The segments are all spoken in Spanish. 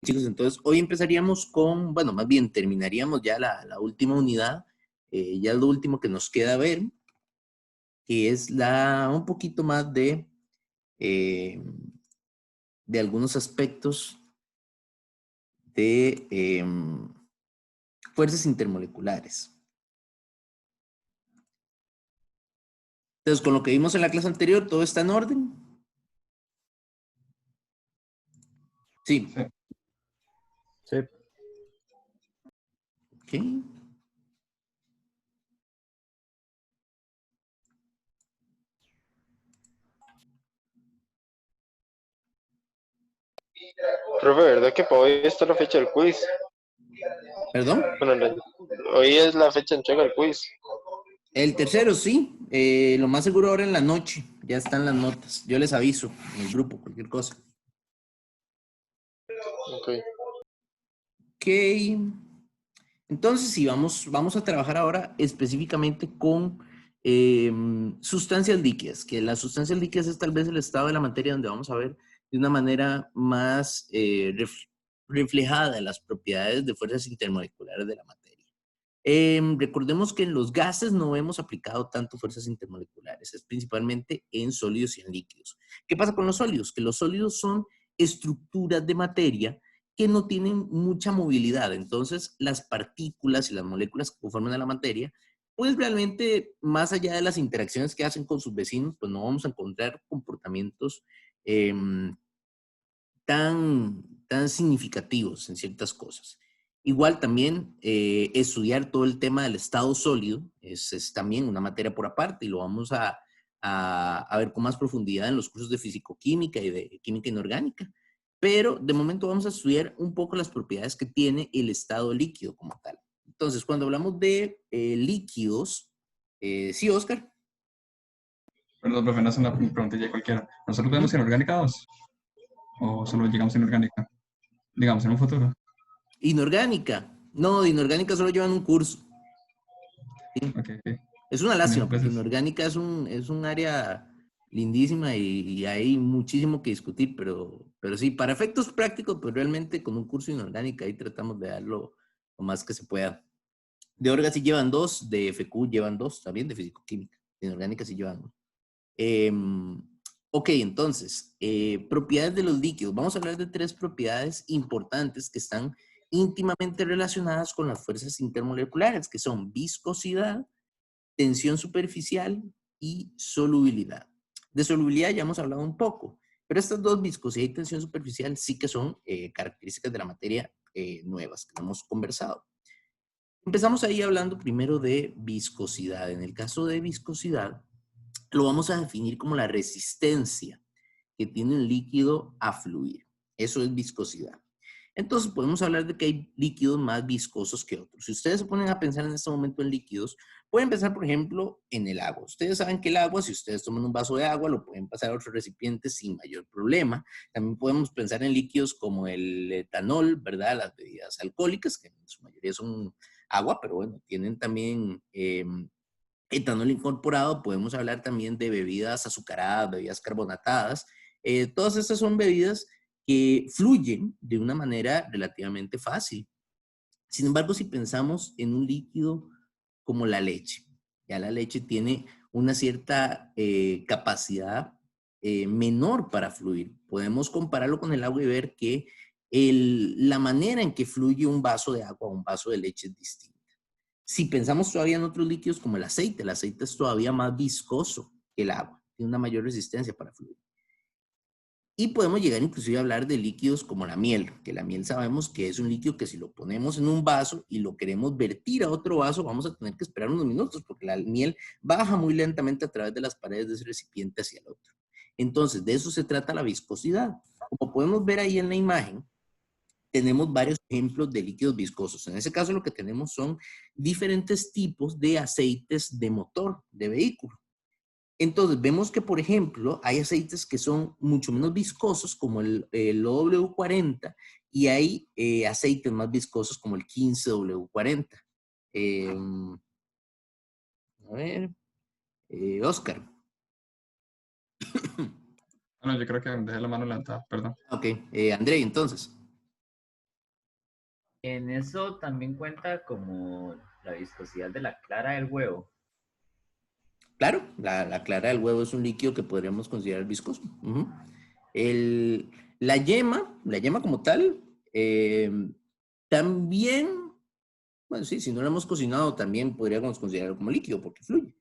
Chicos, entonces hoy empezaríamos con, bueno, más bien terminaríamos ya la última unidad, ya lo último que nos queda ver, que es un poquito más eh, de algunos aspectos de fuerzas intermoleculares. Entonces, con lo que vimos en la clase anterior, ¿todo está en orden? Sí. Sí. Sí. Ok. Profe, ¿verdad que para hoy está la fecha del quiz? ¿Perdón? Bueno, hoy es la fecha de entrega del quiz. El tercero, sí. Lo más seguro ahora en la noche. Ya están las notas. Yo les aviso en el grupo, cualquier cosa. Ok. Ok. Entonces, sí, vamos a trabajar ahora específicamente con sustancias líquidas, que las sustancias líquidas es tal vez el estado de la materia donde vamos a ver de una manera más reflejada las propiedades de fuerzas intermoleculares de la materia. Recordemos que en los gases no hemos aplicado tanto fuerzas intermoleculares, es principalmente en sólidos y en líquidos. ¿Qué pasa con los sólidos? Que los sólidos son estructuras de materia que no tienen mucha movilidad. Entonces, las partículas y las moléculas que conforman a la materia, pues realmente, más allá de las interacciones que hacen con sus vecinos, pues no vamos a encontrar comportamientos eh, tan significativos en ciertas cosas. Igual también estudiar todo el tema del estado sólido es también una materia por aparte y lo vamos a ver con más profundidad en los cursos de fisicoquímica y de química inorgánica. Pero de momento vamos a estudiar un poco las propiedades que tiene el estado líquido como tal. Entonces, cuando hablamos de líquidos, sí, Oscar. Perdón, profe, no es una preguntilla cualquiera. ¿Nosotros vemos inorgánica 2? ¿O solo llegamos a inorgánica? Digamos, en un futuro. Inorgánica. No, de inorgánica solo llevan un curso. ¿Sí? Ok, ok. Es una Genial, lástima, porque gracias. inorgánica es un área lindísima y hay muchísimo que discutir, pero sí, para efectos prácticos, pues realmente con un curso de inorgánica ahí tratamos de darlo lo más que se pueda. De orga sí llevan dos, de FQ llevan dos, también de fisicoquímica. De inorgánica sí llevan uno. Ok, entonces, propiedades de los líquidos. Vamos a hablar de tres propiedades importantes que están íntimamente relacionadas con las fuerzas intermoleculares, que son viscosidad, tensión superficial y solubilidad. De solubilidad ya hemos hablado un poco, pero estas dos, viscosidad y tensión superficial, sí que son características de la materia nuevas que hemos conversado. Empezamos ahí hablando primero de viscosidad. En el caso de viscosidad, lo vamos a definir como la resistencia que tiene un líquido a fluir. Eso es viscosidad. Entonces podemos hablar de que hay líquidos más viscosos que otros. Si ustedes se ponen a pensar en este momento en líquidos, pueden pensar, por ejemplo, en el agua. Ustedes saben que el agua, si ustedes toman un vaso de agua, lo pueden pasar a otro recipiente sin mayor problema. También podemos pensar en líquidos como el etanol, ¿verdad? Las bebidas alcohólicas, que en su mayoría son agua, pero bueno, tienen también etanol incorporado. Podemos hablar también de bebidas azucaradas, bebidas carbonatadas. Todas estas son bebidas que fluyen de una manera relativamente fácil. Sin embargo, si pensamos en un líquido como la leche, ya la leche tiene una cierta capacidad menor para fluir. Podemos compararlo con el agua y ver que la manera en que fluye un vaso de agua a un vaso de leche es distinta. Si pensamos todavía en otros líquidos como el aceite es todavía más viscoso que el agua, tiene una mayor resistencia para fluir. Y podemos llegar inclusive a hablar de líquidos como la miel, que la miel sabemos que es un líquido que si lo ponemos en un vaso y lo queremos vertir a otro vaso, vamos a tener que esperar unos minutos porque la miel baja muy lentamente a través de las paredes de ese recipiente hacia el otro. Entonces, de eso se trata la viscosidad. Como podemos ver ahí en la imagen, tenemos varios ejemplos de líquidos viscosos. En ese caso lo que tenemos son diferentes tipos de aceites de motor, de vehículo. Entonces vemos que, por ejemplo, hay aceites que son mucho menos viscosos como el OW40 y hay aceites más viscosos como el 15W40. Eh, a ver, Oscar. Bueno, yo creo que dejé la mano levantada, perdón. Ok, André, entonces. En eso también cuenta como la viscosidad de la clara del huevo. Claro, la clara del huevo es un líquido que podríamos considerar viscoso. Ujú. La yema como tal, también, bueno, sí, si no la hemos cocinado, también podríamos considerarlo como líquido porque fluye.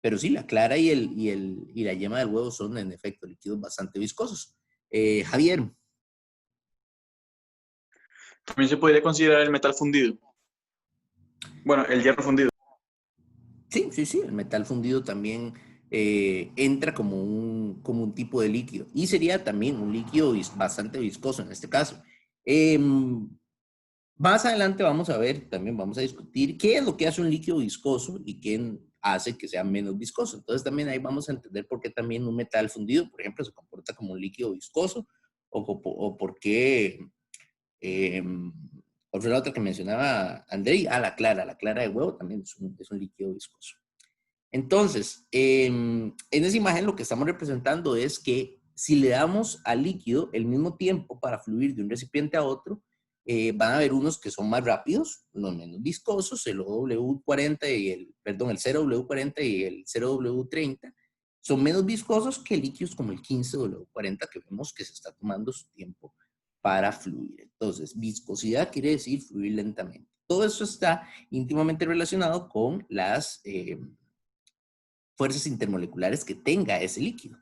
Pero sí, la clara y la yema del huevo son, en efecto, líquidos bastante viscosos. Javier, También se podría considerar el metal fundido. Bueno, el hierro fundido. sí, el metal fundido también entra como un tipo de líquido. Y sería también un líquido bastante viscoso en este caso. Más adelante vamos a ver, también vamos a discutir qué es lo que hace un líquido viscoso y qué hace que sea menos viscoso. Entonces también ahí vamos a entender por qué también un metal fundido, por ejemplo, se comporta como un líquido viscoso o por qué, eh, otra la otra que mencionaba Andrei, la clara de huevo también es un líquido viscoso. Entonces, en esa imagen lo que estamos representando es que si le damos al líquido el mismo tiempo para fluir de un recipiente a otro, van a haber unos que son más rápidos, los menos viscosos, el OW40 y el 0W40 y el 0W30, son menos viscosos que líquidos como el 15W40 que vemos que se está tomando su tiempo para fluir. Entonces, viscosidad quiere decir fluir lentamente. Todo eso está íntimamente relacionado con las fuerzas intermoleculares que tenga ese líquido.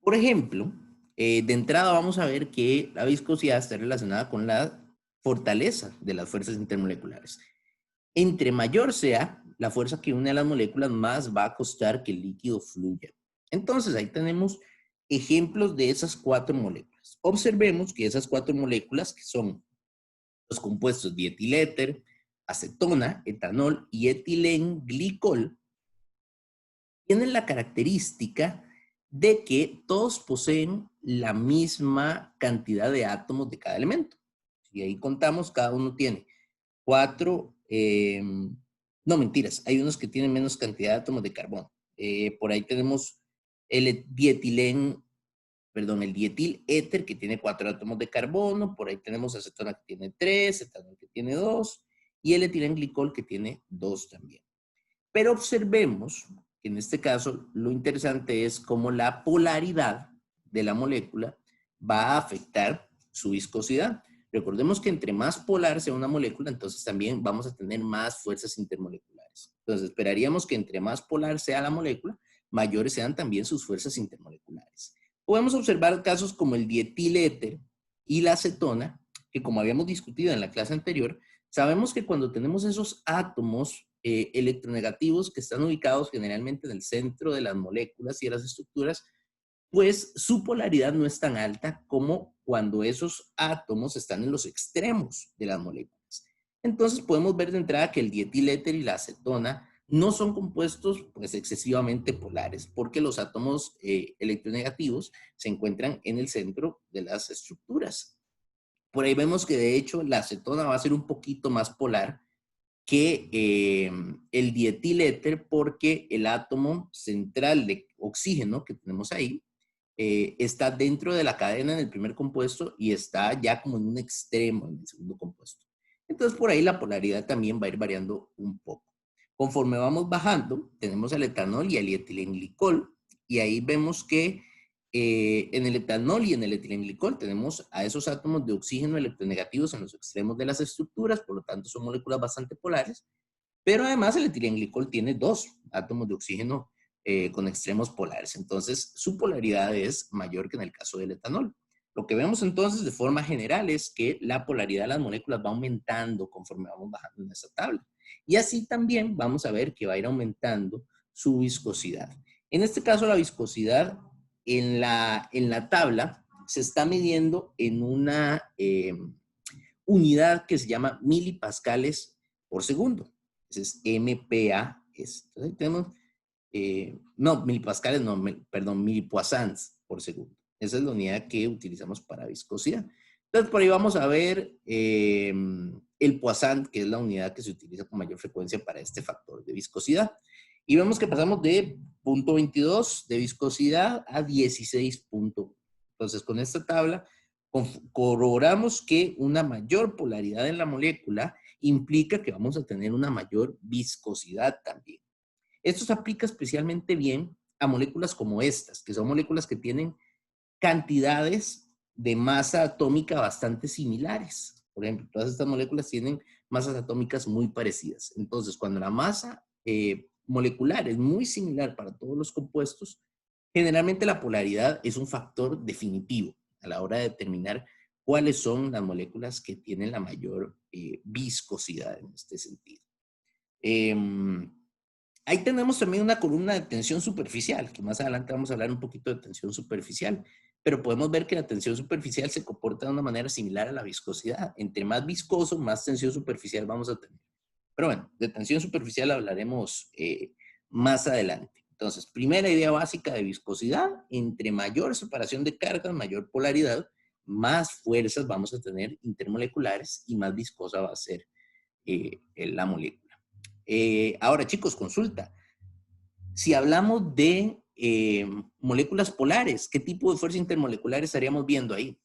Por ejemplo, de entrada vamos a ver que la viscosidad está relacionada con la fortaleza de las fuerzas intermoleculares. Entre mayor sea la fuerza que une a las moléculas, más va a costar que el líquido fluya. Entonces, ahí tenemos ejemplos de esas 4 moléculas. Observemos que esas 4 moléculas, que son los compuestos dietiléter, acetona, etanol y etilenglicol, tienen la característica de que todos poseen la misma cantidad de átomos de cada elemento. Si ahí contamos, cada uno tiene 4, no mentiras, hay unos que tienen menos cantidad de átomos de carbono. Por ahí tenemos el el dietil éter que tiene 4 átomos de carbono, por ahí tenemos acetona que tiene 3, etanol que tiene 2 y el etilenglicol que tiene 2 también. Pero observemos que en este caso lo interesante es cómo la polaridad de la molécula va a afectar su viscosidad. Recordemos que entre más polar sea una molécula, entonces también vamos a tener más fuerzas intermoleculares. Entonces esperaríamos que entre más polar sea la molécula, mayores sean también sus fuerzas intermoleculares. Podemos observar casos como el dietiléter y la acetona, que como habíamos discutido en la clase anterior, sabemos que cuando tenemos esos átomos electronegativos que están ubicados generalmente en el centro de las moléculas y de las estructuras, pues su polaridad no es tan alta como cuando esos átomos están en los extremos de las moléculas. Entonces podemos ver de entrada que el dietiléter y la acetona no son compuestos pues excesivamente polares porque los átomos electronegativos se encuentran en el centro de las estructuras. Por ahí vemos que de hecho la acetona va a ser un poquito más polar que el dietiléter porque el átomo central de oxígeno que tenemos ahí está dentro de la cadena en el primer compuesto y está ya como en un extremo en el segundo compuesto. Entonces por ahí la polaridad también va a ir variando un poco. Conforme vamos bajando, tenemos el etanol y el etilenglicol y ahí vemos que en el etanol y en el etilenglicol tenemos a esos átomos de oxígeno electronegativos en los extremos de las estructuras, por lo tanto son moléculas bastante polares, pero además el etilenglicol tiene 2 átomos de oxígeno con extremos polares, entonces su polaridad es mayor que en el caso del etanol. Lo que vemos entonces de forma general es que la polaridad de las moléculas va aumentando conforme vamos bajando en esta tabla. Y así también vamos a ver que va a ir aumentando su viscosidad. En este caso la viscosidad en la tabla se está midiendo en una unidad que se llama milipascales por segundo. Ese es MPa. Entonces ahí tenemos, no, milipascales, no, perdón, milipoissons por segundo. Esa es la unidad que utilizamos para viscosidad. Entonces por ahí vamos a ver el Poisson, que es la unidad que se utiliza con mayor frecuencia para este factor de viscosidad. Y vemos que pasamos de 0.22 de viscosidad a 16.1. Entonces, con esta tabla corroboramos que una mayor polaridad en la molécula implica que vamos a tener una mayor viscosidad también. Esto se aplica especialmente bien a moléculas como estas, que son moléculas que tienen cantidades de masa atómica bastante similares. Por ejemplo, todas estas moléculas tienen masas atómicas muy parecidas. Entonces, cuando la masa molecular es muy similar para todos los compuestos, generalmente la polaridad es un factor definitivo a la hora de determinar cuáles son las moléculas que tienen la mayor viscosidad en este sentido. Ahí tenemos también una columna de tensión superficial, que más adelante vamos a hablar un poquito de tensión superficial, pero podemos ver que la tensión superficial se comporta de una manera similar a la viscosidad. Entre más viscoso, más tensión superficial vamos a tener. Pero bueno, de tensión superficial hablaremos más adelante. Entonces, primera idea básica de viscosidad: entre mayor separación de cargas, mayor polaridad, más fuerzas vamos a tener intermoleculares y más viscosa va a ser la molécula. Ahora, chicos, consulta. Si hablamos de moléculas polares, ¿qué tipo de fuerza intermolecular estaríamos viendo ahí?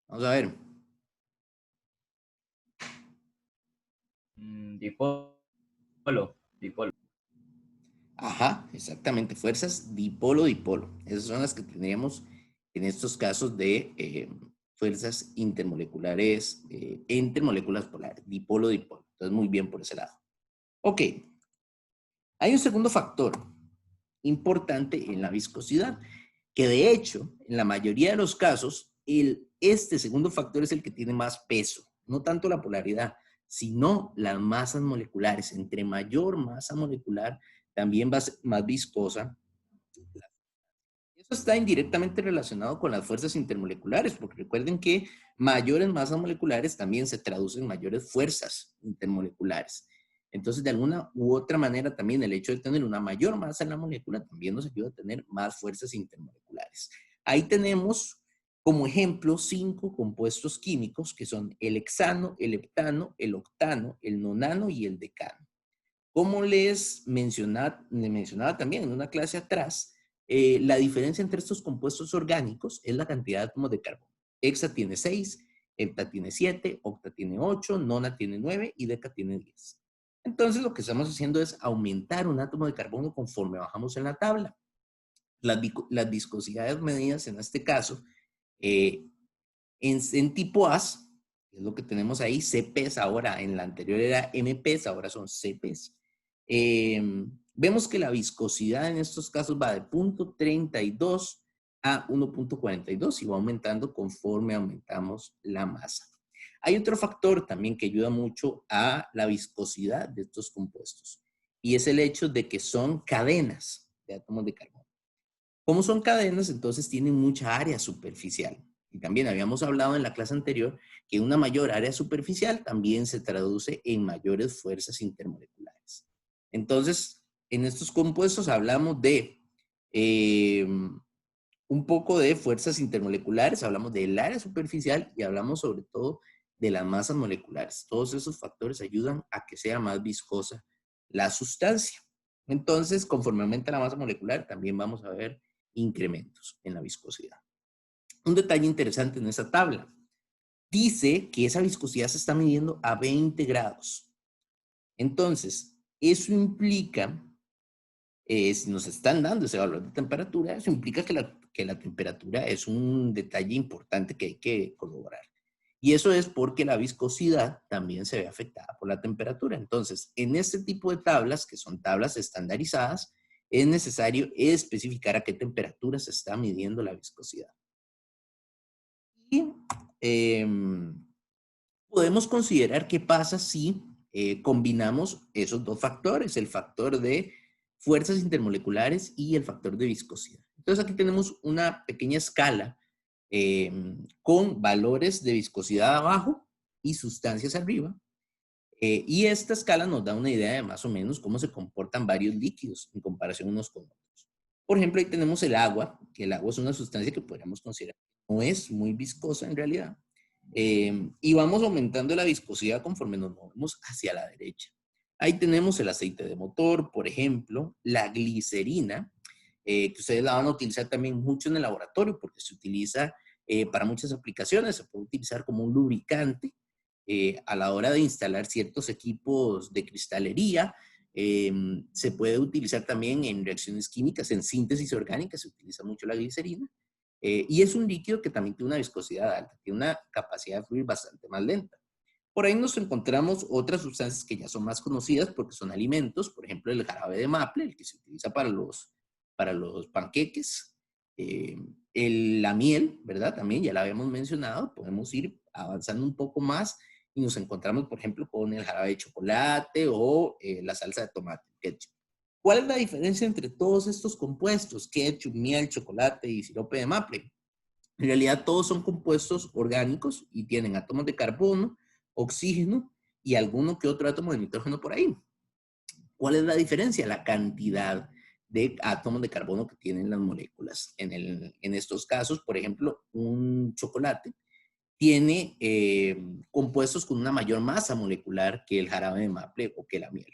Vamos a ver. Dipolo. Ajá, exactamente. Fuerzas dipolo-dipolo. Esas son las que tendríamos en estos casos de fuerzas intermoleculares entre moléculas polares. Dipolo-dipolo. Entonces, muy bien por ese lado. Ok. Hay un segundo factor importante en la viscosidad, que de hecho, en la mayoría de los casos, este segundo factor es el que tiene más peso. No tanto la polaridad, sino las masas moleculares. Entre mayor masa molecular, también va a ser más viscosa. Eso está indirectamente relacionado con las fuerzas intermoleculares, porque recuerden que mayores masas moleculares también se traducen en mayores fuerzas intermoleculares. Entonces, de alguna u otra manera, también el hecho de tener una mayor masa en la molécula también nos ayuda a tener más fuerzas intermoleculares. Ahí tenemos como ejemplo 5 compuestos químicos que son el hexano, el heptano, el octano, el nonano y el decano. Como les mencionaba también en una clase atrás, la diferencia entre estos compuestos orgánicos es la cantidad de átomos de carbono. Hexa tiene 6, hepta tiene 7, octa tiene 8, nona tiene 9 y deca tiene 10. Entonces lo que estamos haciendo es aumentar un átomo de carbono conforme bajamos en la tabla. Las viscosidades medidas en este caso, en tipo AS, que es lo que tenemos ahí, CPs ahora, en la anterior era MPs, ahora son CPs. Vemos que la viscosidad en estos casos va de 0.32 a 1.42 y va aumentando conforme aumentamos la masa. Hay otro factor también que ayuda mucho a la viscosidad de estos compuestos y es el hecho de que son cadenas de átomos de carbono. Como son cadenas, entonces tienen mucha área superficial. Y también habíamos hablado en la clase anterior que una mayor área superficial también se traduce en mayores fuerzas intermoleculares. Entonces, en estos compuestos hablamos de un poco de fuerzas intermoleculares, hablamos del área superficial y hablamos sobre todo de las masas moleculares. Todos esos factores ayudan a que sea más viscosa la sustancia. Entonces, conforme aumenta la masa molecular, también vamos a ver incrementos en la viscosidad. Un detalle interesante en esa tabla. Dice que esa viscosidad se está midiendo a 20 grados. Entonces, eso implica, si nos están dando ese valor de temperatura, eso implica que la temperatura es un detalle importante que hay que corroborar. Y eso es porque la viscosidad también se ve afectada por la temperatura. Entonces, en este tipo de tablas, que son tablas estandarizadas, es necesario especificar a qué temperatura se está midiendo la viscosidad. Y podemos considerar qué pasa si combinamos esos dos factores, el factor de fuerzas intermoleculares y el factor de viscosidad. Entonces aquí tenemos una pequeña escala con valores de viscosidad abajo y sustancias arriba. Y esta escala nos da una idea de más o menos cómo se comportan varios líquidos en comparación unos con otros. Por ejemplo, ahí tenemos el agua, que el agua es una sustancia que podríamos considerar no es muy viscosa en realidad. Y vamos aumentando la viscosidad conforme nos movemos hacia la derecha. Ahí tenemos el aceite de motor, por ejemplo, la glicerina, que ustedes la van a utilizar también mucho en el laboratorio porque se utiliza para muchas aplicaciones. Se puede utilizar como un lubricante a la hora de instalar ciertos equipos de cristalería. Se puede utilizar también en reacciones químicas, en síntesis orgánica, se utiliza mucho la glicerina. Y es un líquido que también tiene una viscosidad alta, tiene una capacidad de fluir bastante más lenta. Por ahí nos encontramos otras sustancias que ya son más conocidas porque son alimentos, por ejemplo, el jarabe de maple, el que se utiliza para los panqueques, la miel, ¿verdad? También ya la habíamos mencionado, podemos ir avanzando un poco más y nos encontramos, por ejemplo, con el jarabe de chocolate o la salsa de tomate, ketchup. ¿Cuál es la diferencia entre todos estos compuestos? Ketchup, miel, chocolate y sirope de maple. En realidad todos son compuestos orgánicos y tienen átomos de carbono, oxígeno y alguno que otro átomo de nitrógeno por ahí. ¿Cuál es la diferencia? La cantidad de átomos de carbono que tienen las moléculas. En estos casos, por ejemplo, un chocolate tiene compuestos con una mayor masa molecular que el jarabe de maple o que la miel.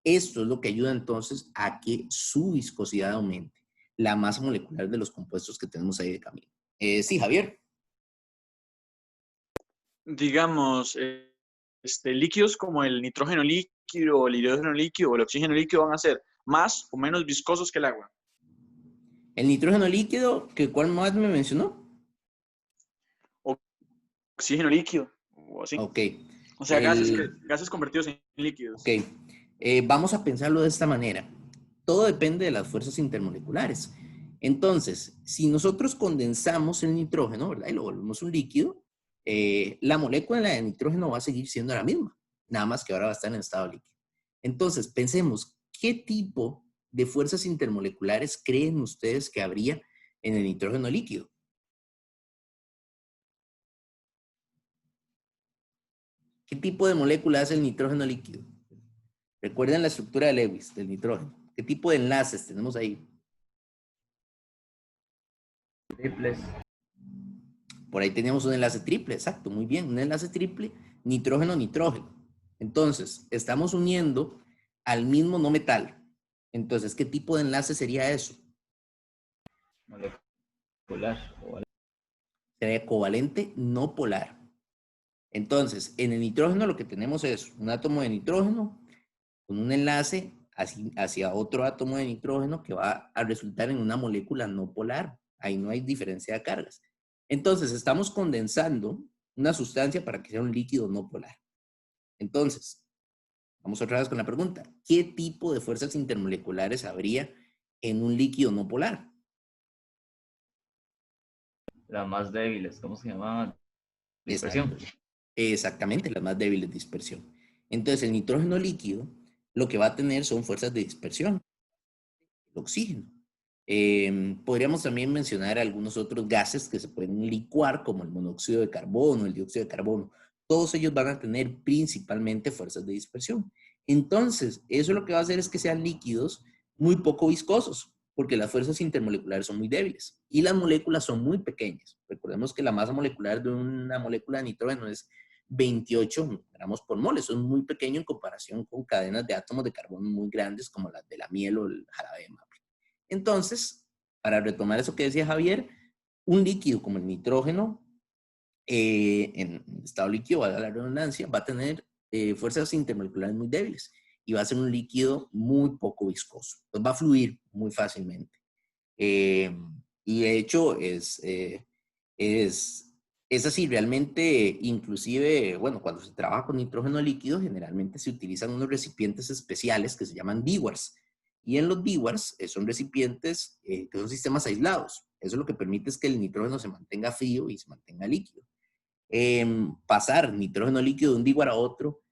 Esto es lo que ayuda entonces a que su viscosidad aumente, la masa molecular de los compuestos que tenemos ahí de camino. Sí, Javier. Digamos, líquidos como el nitrógeno líquido, o el hidrógeno líquido o el oxígeno líquido van a ser más o menos viscosos que el agua. El nitrógeno líquido, ¿cuál más me mencionó? Oxígeno líquido o así. Ok. O sea, gases convertidos en líquidos. Ok. Vamos a pensarlo de esta manera. Todo depende de las fuerzas intermoleculares. Entonces, si nosotros condensamos el nitrógeno, ¿verdad? Y lo volvemos un líquido, la molécula de nitrógeno va a seguir siendo la misma, nada más que ahora va a estar en estado líquido. Entonces, pensemos, ¿qué tipo de fuerzas intermoleculares creen ustedes que habría en el nitrógeno líquido? ¿Qué tipo de molécula es el nitrógeno líquido? Recuerden la estructura de Lewis del nitrógeno. ¿Qué tipo de enlaces tenemos ahí? Triples. Por ahí teníamos un enlace triple, exacto, muy bien. Un enlace triple, nitrógeno-nitrógeno. Entonces, estamos uniendo al mismo no metal. Entonces, ¿qué tipo de enlace sería eso? Molecular. Sería covalente no polar. Entonces, en el nitrógeno lo que tenemos es un átomo de nitrógeno con un enlace hacia otro átomo de nitrógeno que va a resultar en una molécula no polar. Ahí no hay diferencia de cargas. Entonces, estamos condensando una sustancia para que sea un líquido no polar. Entonces, vamos otra vez con la pregunta. ¿Qué tipo de fuerzas intermoleculares habría en un líquido no polar? Las más débiles, ¿cómo se llama? Dispersión. Exactamente, las más débiles, dispersión. Entonces, el nitrógeno líquido lo que va a tener son fuerzas de dispersión. El oxígeno. Podríamos también mencionar algunos otros gases que se pueden licuar, como el monóxido de carbono, el dióxido de carbono. Todos ellos van a tener principalmente fuerzas de dispersión. Entonces, eso lo que va a hacer es que sean líquidos muy poco viscosos, porque las fuerzas intermoleculares son muy débiles y las moléculas son muy pequeñas. Recordemos que la masa molecular de una molécula de nitrógeno es 28 gramos por mol. Eso es muy pequeño en comparación con cadenas de átomos de carbono muy grandes como las de la miel o el jarabe de maple. Entonces, para retomar eso que decía Javier, un líquido como el nitrógeno, en estado líquido, valga la redundancia, va a tener fuerzas intermoleculares muy débiles y va a ser un líquido muy poco viscoso. Entonces va a fluir muy fácilmente. Y de hecho es así, realmente, inclusive, bueno, cuando se trabaja con nitrógeno líquido, generalmente se utilizan unos recipientes especiales que se llaman DIWARs. Y en los DIWARs son recipientes que son sistemas aislados. Eso lo que permite es que el nitrógeno se mantenga frío y se mantenga líquido. Pasar nitrógeno líquido de un DIWAR a otro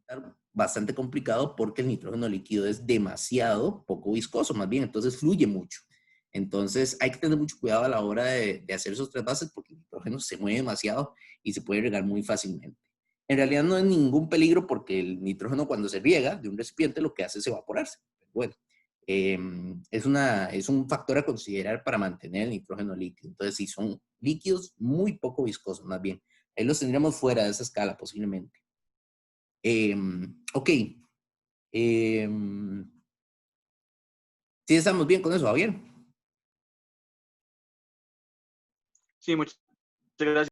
es bastante complicado porque el nitrógeno líquido es demasiado poco viscoso, más bien, entonces fluye mucho. Entonces hay que tener mucho cuidado a la hora de hacer esos trasvases porque el nitrógeno se mueve demasiado y se puede regar muy fácilmente. En realidad no hay ningún peligro porque el nitrógeno cuando se riega de un recipiente lo que hace es evaporarse. Pero bueno, es un factor a considerar para mantener el nitrógeno líquido. Entonces sí, son líquidos muy poco viscosos más bien. Ahí los tendríamos fuera de esa escala posiblemente. Ok, Sí, estamos bien con eso, Javier. Sí, muchas gracias.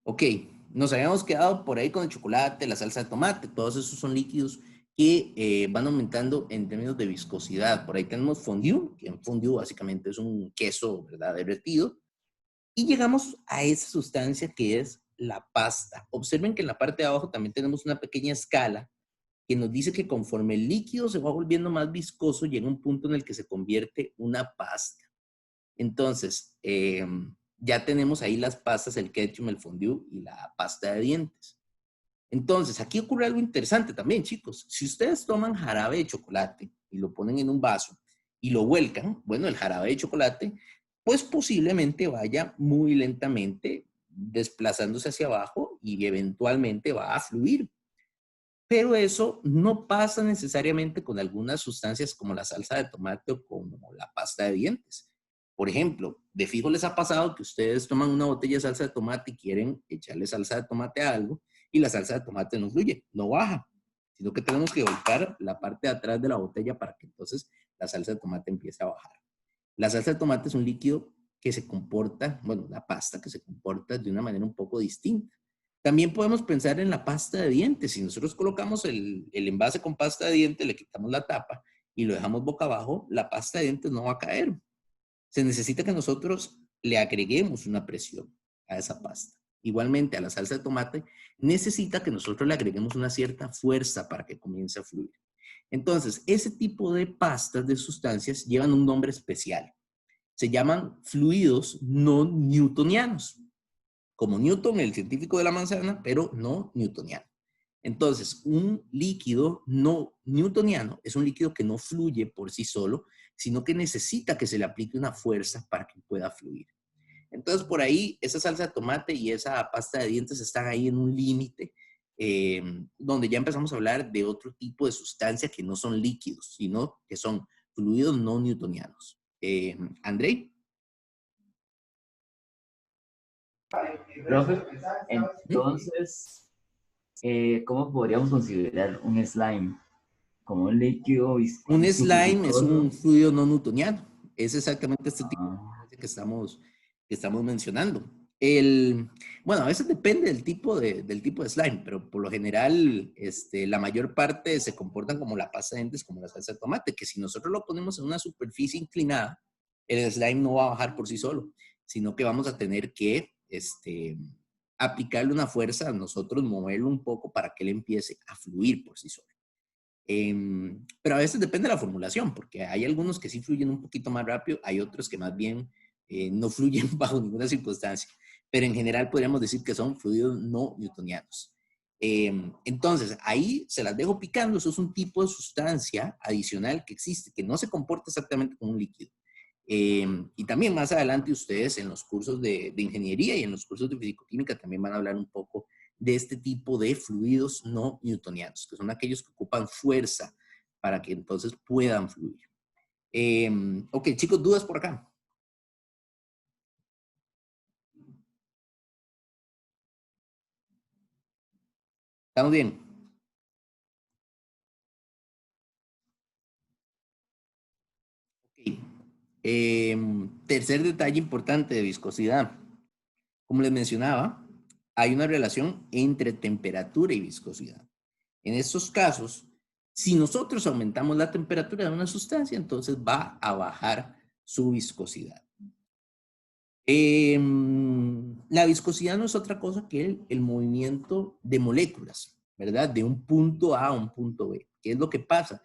Ok, nos habíamos quedado por ahí con el chocolate, la salsa de tomate, todos esos son líquidos que van aumentando en términos de viscosidad. Por ahí tenemos fondue, que en fondue básicamente es un queso, ¿verdad?, derretido. Y llegamos a esa sustancia que es la pasta. Observen que en la parte de abajo también tenemos una pequeña escala que nos dice que conforme el líquido se va volviendo más viscoso, llega un punto en el que se convierte una pasta. Entonces, ya tenemos ahí las pastas, el ketchup, el fondue y la pasta de dientes. Entonces, aquí ocurre algo interesante también, chicos. Si ustedes toman jarabe de chocolate y lo ponen en un vaso y lo vuelcan, bueno, el jarabe de chocolate, pues posiblemente vaya muy lentamente desplazándose hacia abajo y eventualmente va a fluir. Pero eso no pasa necesariamente con algunas sustancias como la salsa de tomate o como la pasta de dientes. Por ejemplo, de fijo les ha pasado que ustedes toman una botella de salsa de tomate y quieren echarle salsa de tomate a algo y la salsa de tomate no fluye, no baja, sino que tenemos que volcar la parte de atrás de la botella para que entonces la salsa de tomate empiece a bajar. La salsa de tomate es un líquido que se comporta, bueno, la pasta que se comporta de una manera un poco distinta. También podemos pensar en la pasta de dientes. Si nosotros colocamos el envase con pasta de dientes, le quitamos la tapa y lo dejamos boca abajo, la pasta de dientes no va a caer. Se necesita que nosotros le agreguemos una presión a esa pasta. Igualmente, a la salsa de tomate necesita que nosotros le agreguemos una cierta fuerza para que comience a fluir. Entonces, ese tipo de pastas, de sustancias, llevan un nombre especial. Se llaman fluidos no newtonianos, como Newton, el científico de la manzana, pero no newtoniano. Entonces, un líquido no newtoniano es un líquido que no fluye por sí solo, sino que necesita que se le aplique una fuerza para que pueda fluir. Entonces, por ahí, esa salsa de tomate y esa pasta de dientes están ahí en un límite, donde ya empezamos a hablar de otro tipo de sustancias que no son líquidos, sino que son fluidos no newtonianos. Andrei. Profe, entonces, ¿cómo podríamos considerar un slime? ¿Como un líquido? Un slime es un fluido no newtoniano. Es exactamente este tipo que estamos mencionando. Bueno, a veces depende del tipo de slime, pero por lo general la mayor parte se comportan como la pasta de dientes, como la salsa de tomate, que si nosotros lo ponemos en una superficie inclinada, el slime no va a bajar por sí solo, sino que vamos a tener que aplicarle una fuerza a nosotros, moverlo un poco para que él empiece a fluir por sí solo. Pero a veces depende de la formulación, porque hay algunos que sí fluyen un poquito más rápido, hay otros que más bien no fluyen bajo ninguna circunstancia, pero en general podríamos decir que son fluidos no newtonianos. Entonces, ahí se las dejo picando. Eso es un tipo de sustancia adicional que existe, que no se comporta exactamente como un líquido. Y también más adelante ustedes en los cursos de ingeniería y en los cursos de fisicoquímica también van a hablar un poco de este tipo de fluidos no newtonianos, que son aquellos que ocupan fuerza para que entonces puedan fluir. Ok, chicos, ¿dudas por acá? ¿Estamos bien? Ok. Tercer detalle importante de viscosidad. Como les mencionaba, hay una relación entre temperatura y viscosidad. En estos casos, si nosotros aumentamos la temperatura de una sustancia, entonces va a bajar su viscosidad. La viscosidad no es otra cosa que el movimiento de moléculas, ¿verdad? De un punto A a un punto B. ¿Qué es lo que pasa?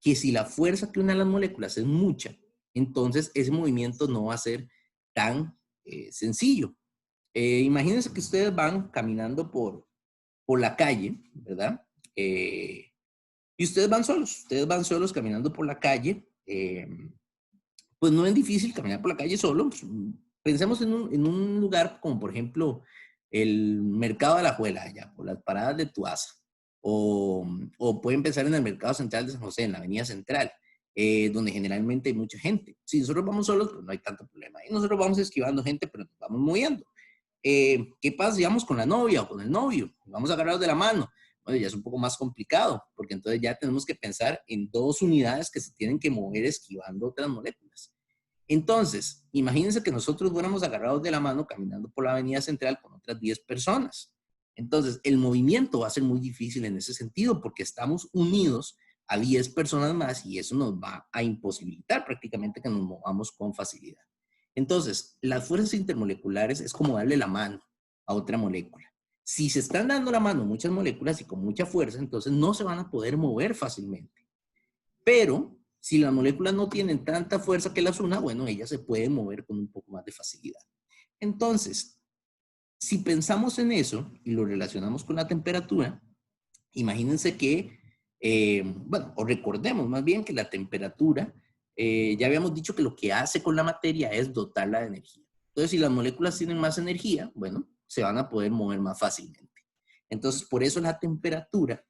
Que si la fuerza que une a las moléculas es mucha, entonces ese movimiento no va a ser tan sencillo. Imagínense que ustedes van caminando por la calle, ¿verdad? Y ustedes van solos caminando por la calle. Pues no es difícil caminar por la calle solo. Pensemos en un lugar como, por ejemplo, el Mercado de la Juela, allá, por las paradas de Tuaza. O pueden pensar en el Mercado Central de San José, en la Avenida Central, donde generalmente hay mucha gente. Si nosotros vamos solos, pues no hay tanto problema. Y nosotros vamos esquivando gente, pero nos vamos moviendo. ¿Qué pasa si vamos con la novia o con el novio? Vamos agarrados de la mano. Bueno, ya es un poco más complicado, porque entonces ya tenemos que pensar en dos unidades que se tienen que mover esquivando otras moléculas. Entonces, imagínense que nosotros fuéramos agarrados de la mano caminando por la avenida central con otras 10 personas. Entonces, el movimiento va a ser muy difícil en ese sentido porque estamos unidos a 10 personas más y eso nos va a imposibilitar prácticamente que nos movamos con facilidad. Entonces, las fuerzas intermoleculares es como darle la mano a otra molécula. Si se están dando la mano muchas moléculas y con mucha fuerza, entonces no se van a poder mover fácilmente. Pero si las moléculas no tienen tanta fuerza que las una, bueno, ellas se pueden mover con un poco más de facilidad. Entonces, si pensamos en eso y lo relacionamos con la temperatura, imagínense que, bueno, o recordemos más bien que la temperatura, ya habíamos dicho que lo que hace con la materia es dotarla de energía. Entonces, si las moléculas tienen más energía, bueno, se van a poder mover más fácilmente. Entonces, por eso la temperatura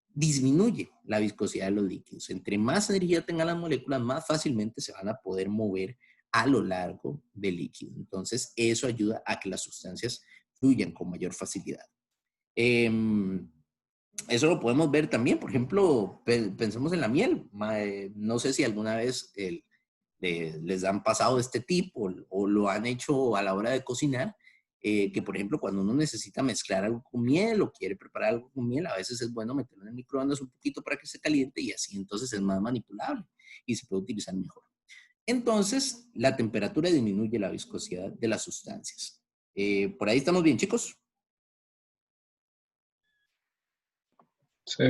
disminuye la viscosidad de los líquidos. Entre más energía tengan las moléculas, más fácilmente se van a poder mover a lo largo del líquido. Entonces, eso ayuda a que las sustancias fluyan con mayor facilidad. Eso lo podemos ver también, por ejemplo, pensemos en la miel. No sé si alguna vez les han pasado este tip o lo han hecho a la hora de cocinar, que por ejemplo cuando uno necesita mezclar algo con miel o quiere preparar algo con miel, a veces es bueno meterlo en el microondas un poquito para que se caliente y así entonces es más manipulable y se puede utilizar mejor. Entonces, la temperatura disminuye la viscosidad de las sustancias. ¿Por ahí estamos bien, chicos? Sí.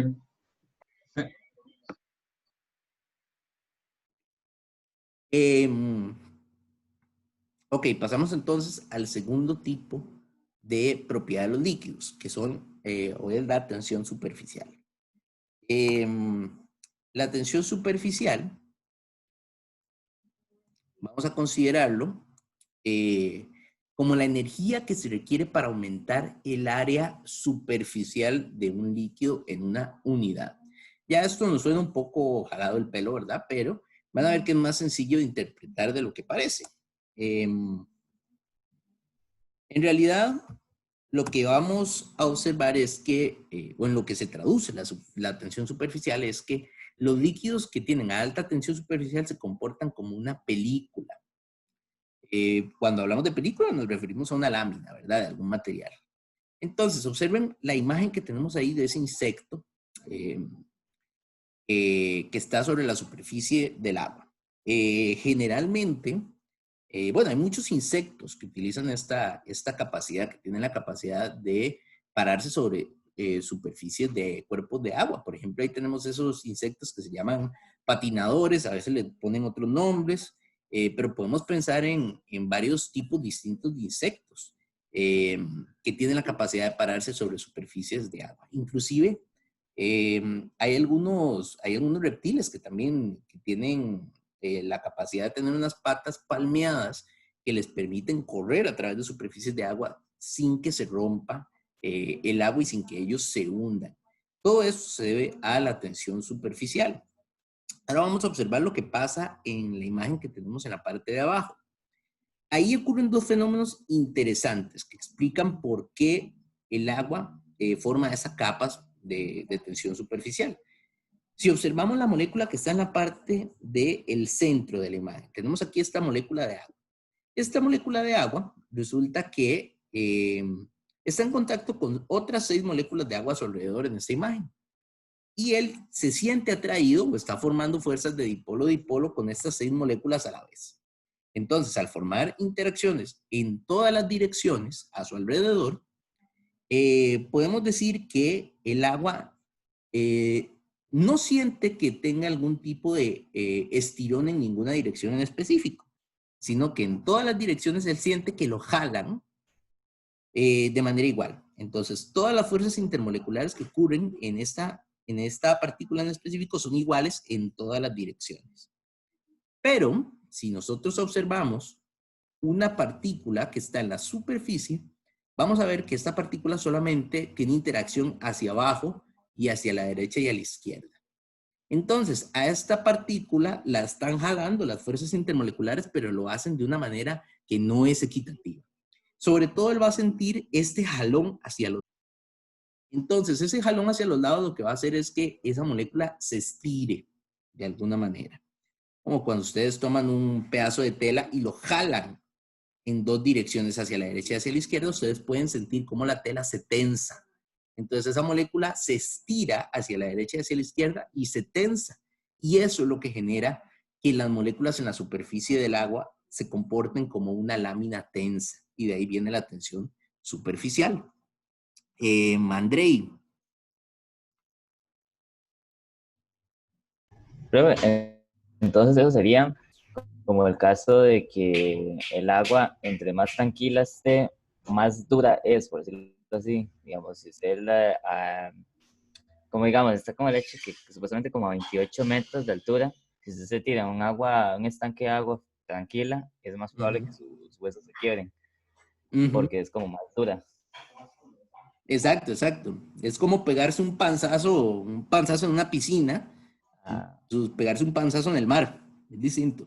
Ok, pasamos entonces al segundo tipo de propiedad de los líquidos, que son, o es la tensión superficial. La tensión superficial, vamos a considerarlo como la energía que se requiere para aumentar el área superficial de un líquido en una unidad. Ya esto nos suena un poco jalado el pelo, ¿verdad? Pero van a ver que es más sencillo de interpretar de lo que parece. En realidad, lo que vamos a observar es que, o en lo que se traduce la tensión superficial, es que los líquidos que tienen alta tensión superficial se comportan como una película. Cuando hablamos de película nos referimos a una lámina, ¿verdad? De algún material. Entonces, observen la imagen que tenemos ahí de ese insecto que está sobre la superficie del agua. Generalmente, bueno, hay muchos insectos que utilizan esta capacidad, que tienen la capacidad de pararse sobre superficies de cuerpos de agua. Por ejemplo, ahí tenemos esos insectos que se llaman patinadores, a veces le ponen otros nombres, pero podemos pensar en varios tipos distintos de insectos que tienen la capacidad de pararse sobre superficies de agua. Inclusive, hay algunos reptiles que también tienen la capacidad de tener unas patas palmeadas que les permiten correr a través de superficies de agua sin que se rompa el agua y sin que ellos se hundan. Todo eso se debe a la tensión superficial. Ahora vamos a observar lo que pasa en la imagen que tenemos en la parte de abajo. Ahí ocurren dos fenómenos interesantes que explican por qué el agua forma esas capas de tensión superficial. Si observamos la molécula que está en la parte del centro de la imagen, tenemos aquí esta molécula de agua. Esta molécula de agua resulta que está en contacto con otras 6 moléculas de agua a su alrededor en esta imagen. Y él se siente atraído o está formando fuerzas de dipolo-dipolo con estas 6 moléculas a la vez. Entonces, al formar interacciones en todas las direcciones a su alrededor, podemos decir que el agua no siente que tenga algún tipo de estirón en ninguna dirección en específico, sino que en todas las direcciones él siente que lo jalan de manera igual. Entonces, todas las fuerzas intermoleculares que ocurren en esta partícula en específico son iguales en todas las direcciones. Pero, si nosotros observamos una partícula que está en la superficie, vamos a ver que esta partícula solamente tiene interacción hacia abajo y hacia la derecha y a la izquierda. Entonces, a esta partícula la están jalando las fuerzas intermoleculares, pero lo hacen de una manera que no es equitativa. Sobre todo, él va a sentir este jalón hacia los Entonces, ese jalón hacia los lados lo que va a hacer es que esa molécula se estire de alguna manera. Como cuando ustedes toman un pedazo de tela y lo jalan en dos direcciones, hacia la derecha y hacia la izquierda, ustedes pueden sentir cómo la tela se tensa. Entonces, esa molécula se estira hacia la derecha y hacia la izquierda y se tensa. Y eso es lo que genera que las moléculas en la superficie del agua se comporten como una lámina tensa. Y de ahí viene la tensión superficial. Andrei. Entonces eso sería como el caso de que el agua, entre más tranquila esté, más dura es, por decirlo así. Digamos, si usted como digamos, está como el hecho que supuestamente como a 28 metros de altura, si usted se tira un estanque de agua tranquila, es más probable que sus huesos se quiebren, porque es como más dura. Exacto, exacto. Es como pegarse un panzazo en una piscina, pegarse un panzazo en el mar. Es distinto.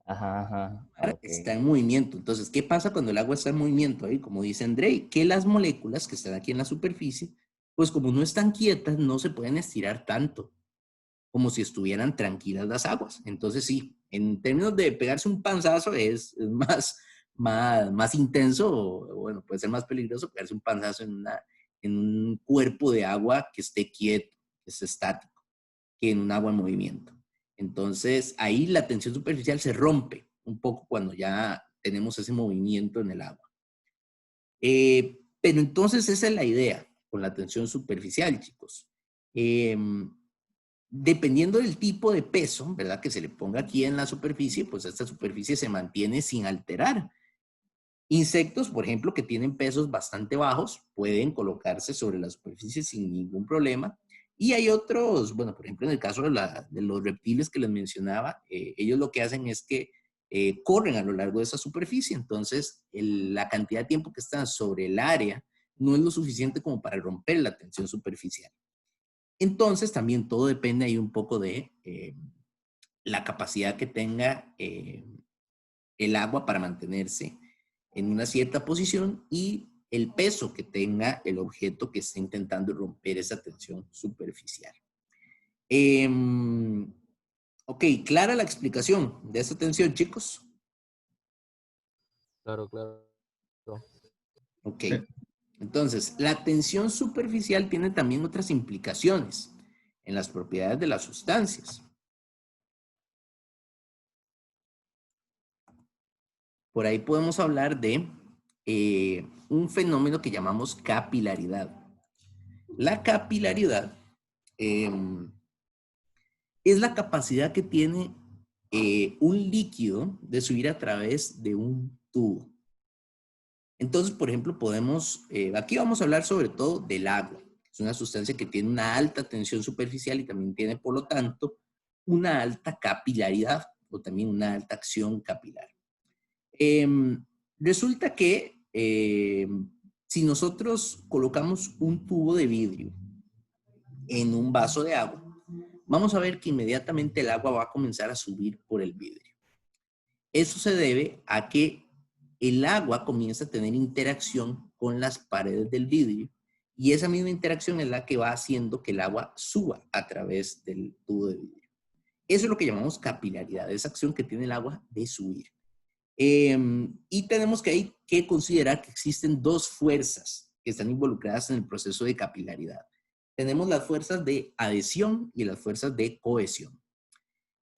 Ajá, okay. Está en movimiento. Entonces, ¿qué pasa cuando el agua está en movimiento? Ahí, como dice Andrei, que las moléculas que están aquí en la superficie, pues como no están quietas, no se pueden estirar tanto como si estuvieran tranquilas las aguas. Entonces, sí, en términos de pegarse un panzazo es más intenso, o bueno, puede ser más peligroso pegarse un panzazo en un cuerpo de agua que esté quieto, que esté estático, que en un agua en movimiento. Entonces, ahí la tensión superficial se rompe un poco cuando ya tenemos ese movimiento en el agua. Pero entonces esa es la idea con la tensión superficial, chicos. Dependiendo del tipo de peso, ¿verdad? Que se le ponga aquí en la superficie, pues esta superficie se mantiene sin alterar. Insectos, por ejemplo, que tienen pesos bastante bajos, pueden colocarse sobre la superficie sin ningún problema. Y hay otros, bueno, por ejemplo, en el caso de los reptiles que les mencionaba, ellos lo que hacen es que corren a lo largo de esa superficie. Entonces, la cantidad de tiempo que están sobre el área no es lo suficiente como para romper la tensión superficial. Entonces, también todo depende ahí un poco de la capacidad que tenga el agua para mantenerse en una cierta posición y el peso que tenga el objeto que está intentando romper esa tensión superficial. Ok, ¿clara la explicación de esta tensión, chicos? Claro. Ok. Entonces, la tensión superficial tiene también otras implicaciones en las propiedades de las sustancias. Por ahí podemos hablar de un fenómeno que llamamos capilaridad. La capilaridad es la capacidad que tiene un líquido de subir a través de un tubo. Entonces, por ejemplo, aquí vamos a hablar sobre todo del agua. Es una sustancia que tiene una alta tensión superficial y también tiene, por lo tanto, una alta capilaridad o también una alta acción capilar. Resulta que si nosotros colocamos un tubo de vidrio en un vaso de agua, vamos a ver que inmediatamente el agua va a comenzar a subir por el vidrio. Eso se debe a que el agua comienza a tener interacción con las paredes del vidrio y esa misma interacción es la que va haciendo que el agua suba a través del tubo de vidrio. Eso es lo que llamamos capilaridad, esa acción que tiene el agua de subir. Y tenemos que considerar que existen dos fuerzas que están involucradas en el proceso de capilaridad. Tenemos las fuerzas de adhesión y las fuerzas de cohesión.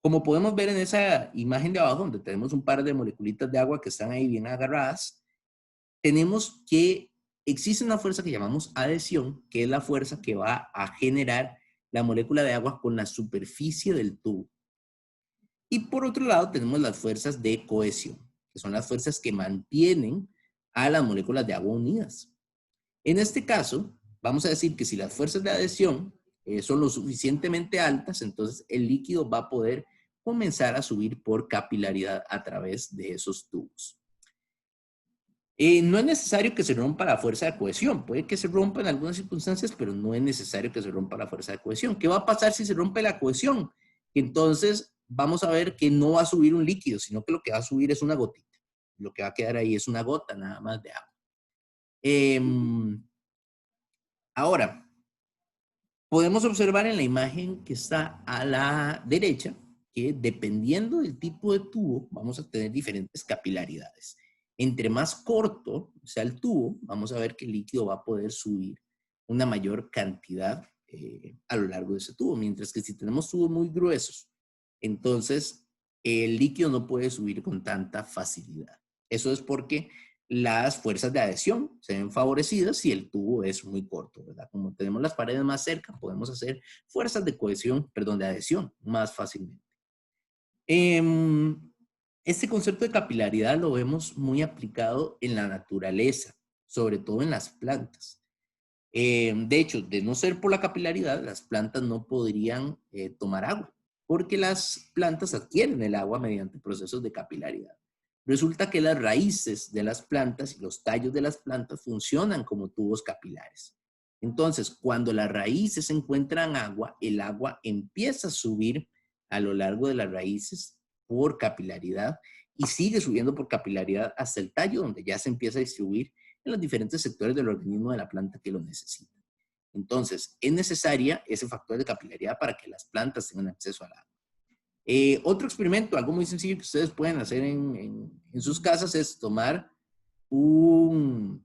Como podemos ver en esa imagen de abajo, donde tenemos un par de moleculitas de agua que están ahí bien agarradas, tenemos que existe una fuerza que llamamos adhesión, que es la fuerza que va a generar la molécula de agua con la superficie del tubo. Y por otro lado tenemos las fuerzas de cohesión, que son las fuerzas que mantienen a las moléculas de agua unidas. En este caso, vamos a decir que si las fuerzas de adhesión son lo suficientemente altas, entonces el líquido va a poder comenzar a subir por capilaridad a través de esos tubos. No es necesario que se rompa la fuerza de cohesión. Puede que se rompa en algunas circunstancias, pero no es necesario que se rompa la fuerza de cohesión. ¿Qué va a pasar si se rompe la cohesión? Entonces vamos a ver que no va a subir un líquido, sino que lo que va a subir es una gotita. Lo que va a quedar ahí es una gota nada más de agua. Ahora, podemos observar en la imagen que está a la derecha que dependiendo del tipo de tubo vamos a tener diferentes capilaridades. Entre más corto sea el tubo, vamos a ver que el líquido va a poder subir una mayor cantidad a lo largo de ese tubo, mientras que si tenemos tubos muy gruesos, entonces el líquido no puede subir con tanta facilidad. Eso es porque las fuerzas de adhesión se ven favorecidas si el tubo es muy corto, ¿verdad? Como tenemos las paredes más cerca, podemos hacer fuerzas de cohesión, perdón, de adhesión más fácilmente. Este concepto de capilaridad lo vemos muy aplicado en la naturaleza, sobre todo en las plantas. De hecho, de no ser por la capilaridad, las plantas no podrían tomar agua, porque las plantas adquieren el agua mediante procesos de capilaridad. Resulta que las raíces de las plantas y los tallos de las plantas funcionan como tubos capilares. Entonces, cuando las raíces encuentran agua, el agua empieza a subir a lo largo de las raíces por capilaridad y sigue subiendo por capilaridad hasta el tallo, donde ya se empieza a distribuir en los diferentes sectores del organismo de la planta que lo necesitan. Entonces, es necesaria ese factor de capilaridad para que las plantas tengan acceso al agua. Otro experimento, algo muy sencillo que ustedes pueden hacer en sus casas es tomar un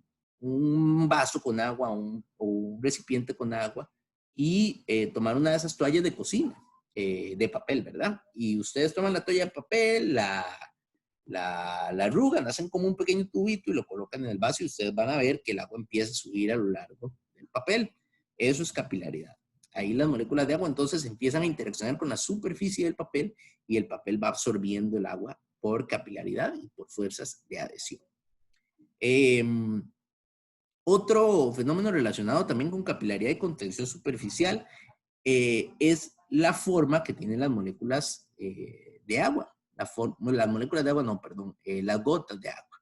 vaso con agua o un recipiente con agua y tomar una de esas toallas de cocina, de papel, ¿verdad? Y ustedes toman la toalla de papel, la arrugan, hacen como un pequeño tubito y lo colocan en el vaso y ustedes van a ver que el agua empieza a subir a lo largo del papel. Eso es capilaridad. Ahí las moléculas de agua entonces empiezan a interaccionar con la superficie del papel y el papel va absorbiendo el agua por capilaridad y por fuerzas de adhesión. Otro fenómeno relacionado también con capilaridad y contención superficial es la forma que tienen las moléculas de agua. Las moléculas de agua, no, perdón, las gotas de agua.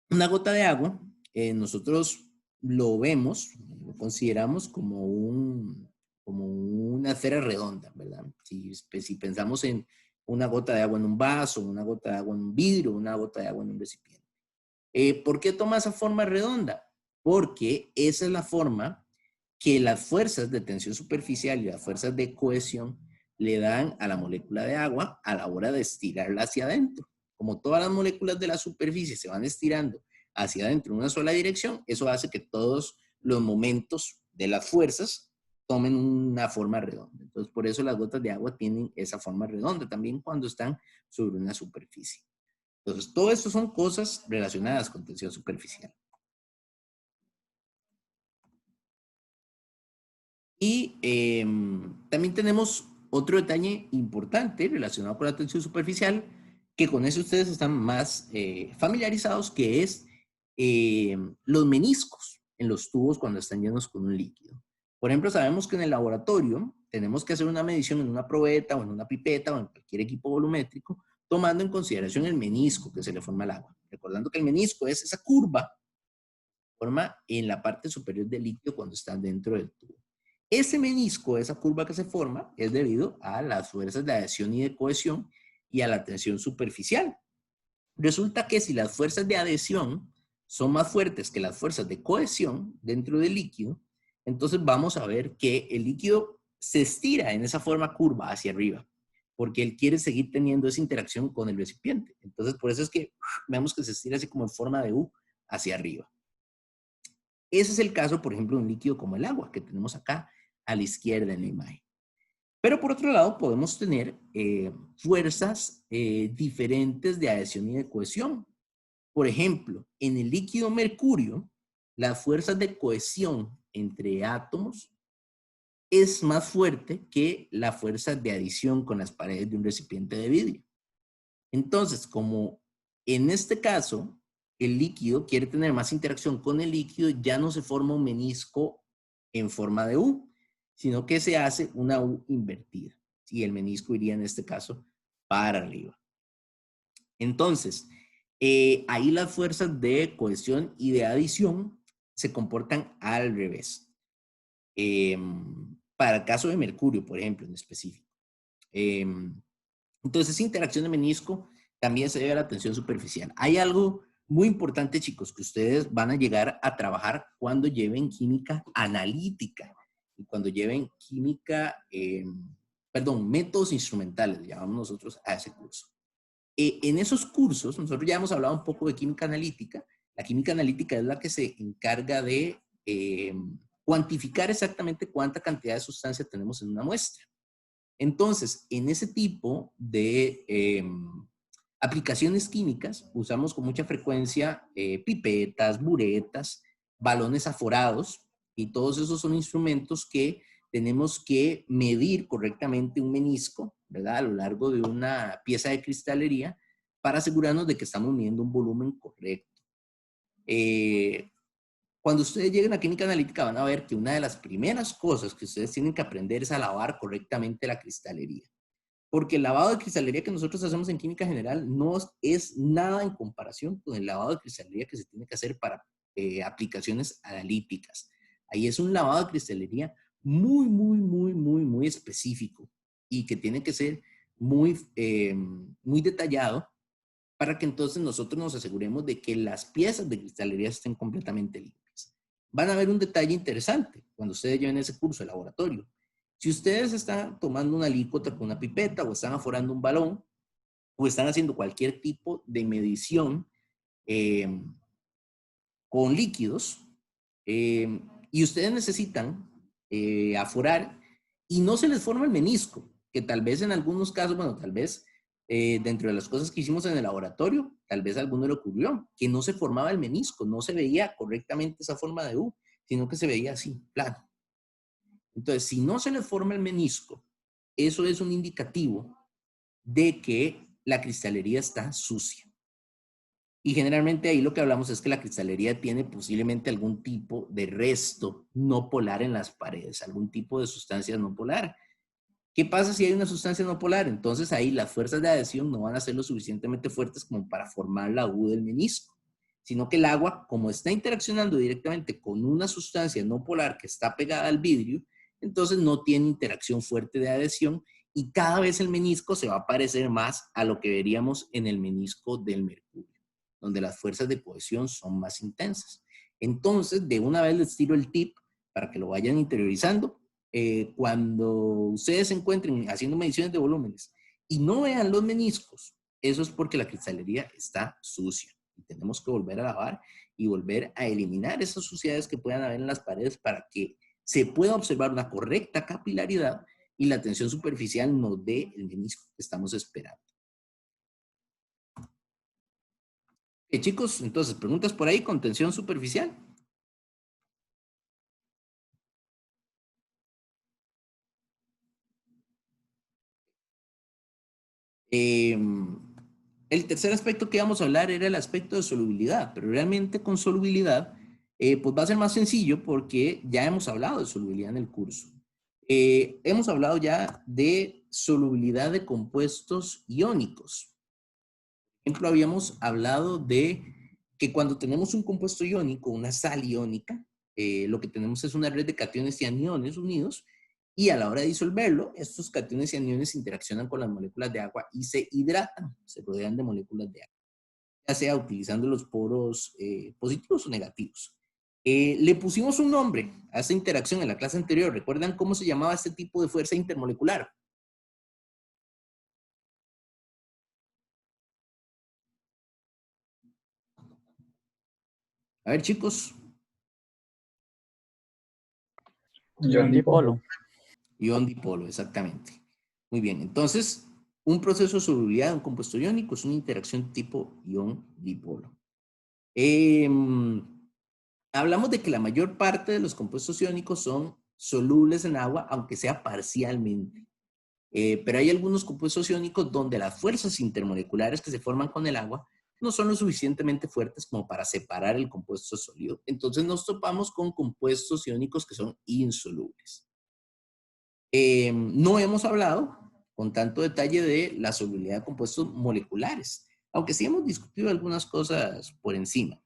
Una gota de agua, nosotros lo vemos, lo consideramos como una esfera redonda, ¿verdad? Si pensamos en una gota de agua en un vaso, una gota de agua en un vidrio, una gota de agua en un recipiente. ¿Por qué toma esa forma redonda? Porque esa es la forma que las fuerzas de tensión superficial y las fuerzas de cohesión le dan a la molécula de agua a la hora de estirarla hacia adentro. Como todas las moléculas de la superficie se van estirando hacia adentro en una sola dirección, eso hace que todos los momentos de las fuerzas tomen una forma redonda. Entonces, por eso las gotas de agua tienen esa forma redonda también cuando están sobre una superficie. Entonces, todo esto son cosas relacionadas con tensión superficial. Y también tenemos otro detalle importante relacionado con la tensión superficial, que con eso ustedes están más familiarizados, que es los meniscos en los tubos cuando están llenos con un líquido. Por ejemplo, sabemos que en el laboratorio tenemos que hacer una medición en una probeta o en una pipeta o en cualquier equipo volumétrico, tomando en consideración el menisco que se le forma al agua. Recordando que el menisco es esa curva que forma en la parte superior del líquido cuando está dentro del tubo. Ese menisco, esa curva que se forma, es debido a las fuerzas de adhesión y de cohesión y a la tensión superficial. Resulta que si las fuerzas de adhesión son más fuertes que las fuerzas de cohesión dentro del líquido, entonces vamos a ver que el líquido se estira en esa forma curva hacia arriba, porque él quiere seguir teniendo esa interacción con el recipiente. Entonces, por eso es que vemos que se estira así como en forma de U hacia arriba. Ese es el caso, por ejemplo, de un líquido como el agua, que tenemos acá a la izquierda en la imagen. Pero por otro lado, podemos tener fuerzas diferentes de adhesión y de cohesión. Por ejemplo, en el líquido mercurio, las fuerzas de cohesión entre átomos es más fuerte que la fuerza de adición con las paredes de un recipiente de vidrio. Entonces, como en este caso, el líquido quiere tener más interacción con el líquido, ya no se forma un menisco en forma de U, sino que se hace una U invertida. Y el menisco iría en este caso para arriba. Entonces, ahí las fuerzas de cohesión y de adición se comportan al revés. Para el caso de mercurio, por ejemplo, en específico. Entonces, esa interacción de menisco también se debe a la tensión superficial. Hay algo Muy importante, chicos, que ustedes van a llegar a trabajar cuando lleven química analítica y cuando lleven química, métodos instrumentales, llamamos nosotros a ese curso. En esos cursos, nosotros ya hemos hablado un poco de química analítica. La química analítica es la que se encarga de cuantificar exactamente cuánta cantidad de sustancia tenemos en una muestra. Entonces, en ese tipo de aplicaciones químicas, usamos con mucha frecuencia pipetas, buretas, balones aforados, y todos esos son instrumentos que tenemos que medir correctamente un menisco, ¿verdad? A lo largo de una pieza de cristalería para asegurarnos de que estamos midiendo un volumen correcto. Cuando ustedes lleguen a química analítica van a ver que una de las primeras cosas que ustedes tienen que aprender es a lavar correctamente la cristalería. Porque el lavado de cristalería que nosotros hacemos en química general no es nada en comparación con el lavado de cristalería que se tiene que hacer para aplicaciones analíticas. Ahí es un lavado de cristalería muy específico y que tiene que ser muy detallado para que entonces nosotros nos aseguremos de que las piezas de cristalería estén completamente limpias. Van a ver un detalle interesante cuando ustedes lleven ese curso de laboratorio. Si ustedes están tomando una alícuota con una pipeta o están aforando un balón o están haciendo cualquier tipo de medición con líquidos y ustedes necesitan aforar y no se les forma el menisco, que tal vez en algunos casos, bueno, tal vez dentro de las cosas que hicimos en el laboratorio, tal vez a alguno le ocurrió, que no se formaba el menisco, no se veía correctamente esa forma de U, sino que se veía así, plano. Entonces, si no se le forma el menisco, eso es un indicativo de que la cristalería está sucia. Y generalmente ahí lo que hablamos es que la cristalería tiene posiblemente algún tipo de resto no polar en las paredes, algún tipo de sustancia no polar. ¿Qué pasa si hay una sustancia no polar? Entonces ahí las fuerzas de adhesión no van a ser lo suficientemente fuertes como para formar la U del menisco, sino que el agua, como está interaccionando directamente con una sustancia no polar que está pegada al vidrio, entonces no tiene interacción fuerte de adhesión y cada vez el menisco se va a parecer más a lo que veríamos en el menisco del mercurio, donde las fuerzas de cohesión son más intensas. Entonces, de una vez les tiro el tip para que lo vayan interiorizando. Cuando ustedes se encuentren haciendo mediciones de volúmenes y no vean los meniscos, eso es porque la cristalería está sucia. Y tenemos que volver a lavar y volver a eliminar esas suciedades que puedan haber en las paredes para que se pueda observar una correcta capilaridad y la tensión superficial nos dé el menisco que estamos esperando. Chicos, entonces, preguntas por ahí con tensión superficial. El tercer aspecto que íbamos a hablar era el aspecto de solubilidad, pero realmente con solubilidad pues va a ser más sencillo porque ya hemos hablado de solubilidad en el curso. Hemos hablado ya de solubilidad de compuestos iónicos. Por ejemplo, habíamos hablado de que cuando tenemos un compuesto iónico, una sal iónica, lo que tenemos es una red de cationes y aniones unidos, y a la hora de disolverlo, estos cationes y aniones interaccionan con las moléculas de agua y se hidratan, se rodean de moléculas de agua, ya sea utilizando los poros positivos o negativos. Le pusimos un nombre a esta interacción en la clase anterior. ¿Recuerdan cómo se llamaba este tipo de fuerza intermolecular? A ver, chicos. Ion dipolo. Ion dipolo, exactamente. Muy bien, entonces, un proceso de solubilidad de un compuesto iónico es una interacción tipo ion dipolo. Hablamos de que la mayor parte de los compuestos iónicos son solubles en agua, aunque sea parcialmente. Pero hay algunos compuestos iónicos donde las fuerzas intermoleculares que se forman con el agua no son lo suficientemente fuertes como para separar el compuesto sólido. Entonces nos topamos con compuestos iónicos que son insolubles. No hemos hablado con tanto detalle de la solubilidad de compuestos moleculares, aunque sí hemos discutido algunas cosas por encima.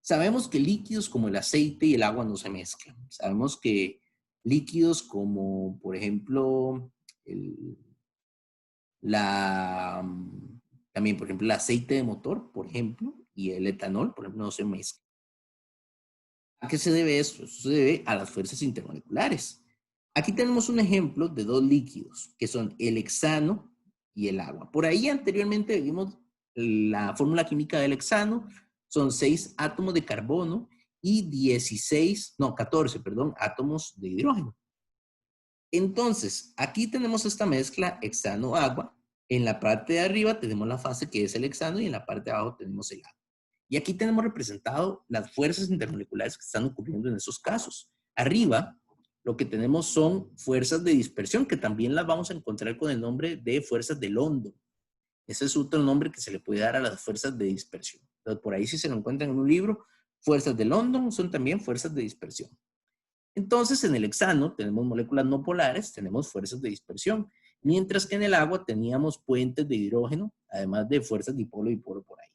Sabemos que líquidos como el aceite y el agua no se mezclan. Sabemos que líquidos como, por ejemplo, También, por ejemplo, el aceite de motor, por ejemplo, y el etanol, por ejemplo, no se mezclan. ¿A qué se debe esto? Esto se debe a las fuerzas intermoleculares. Aquí tenemos un ejemplo de dos líquidos, que son el hexano y el agua. Por ahí anteriormente vimos la fórmula química del hexano, son 6 átomos de carbono y 14, átomos de hidrógeno. Entonces, aquí tenemos esta mezcla hexano-agua. En la parte de arriba tenemos la fase que es el hexano y en la parte de abajo tenemos el agua. Y aquí tenemos representado las fuerzas intermoleculares que están ocurriendo en esos casos. Arriba, lo que tenemos son fuerzas de dispersión, que también las vamos a encontrar con el nombre de fuerzas de London. Ese es otro nombre que se le puede dar a las fuerzas de dispersión. Entonces, por ahí si se lo encuentran en un libro, fuerzas de London son también fuerzas de dispersión. Entonces, en el hexano tenemos moléculas no polares, tenemos fuerzas de dispersión, mientras que en el agua teníamos puentes de hidrógeno, además de fuerzas dipolo-dipolo por ahí.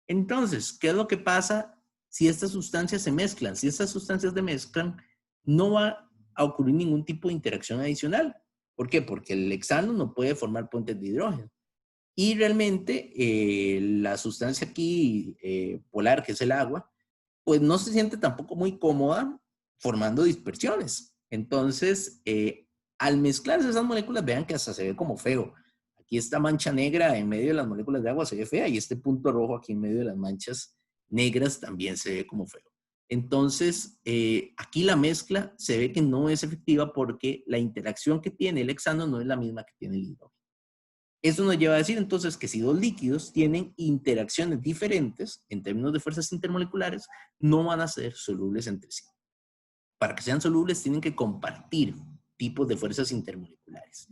Entonces, ¿qué es lo que pasa si estas sustancias se mezclan? Si estas sustancias se mezclan, no va a ocurrir ningún tipo de interacción adicional. ¿Por qué? Porque el hexano no puede formar puentes de hidrógeno. Y realmente la sustancia aquí polar, que es el agua, pues no se siente tampoco muy cómoda formando dispersiones. Entonces, al mezclarse esas moléculas, vean que hasta se ve como feo. Aquí esta mancha negra en medio de las moléculas de agua se ve fea y este punto rojo aquí en medio de las manchas negras también se ve como feo. Entonces, aquí la mezcla se ve que no es efectiva porque la interacción que tiene el hexano no es la misma que tiene el hidrógeno. Eso nos lleva a decir entonces que si dos líquidos tienen interacciones diferentes en términos de fuerzas intermoleculares, no van a ser solubles entre sí. Para que sean solubles tienen que compartir tipos de fuerzas intermoleculares.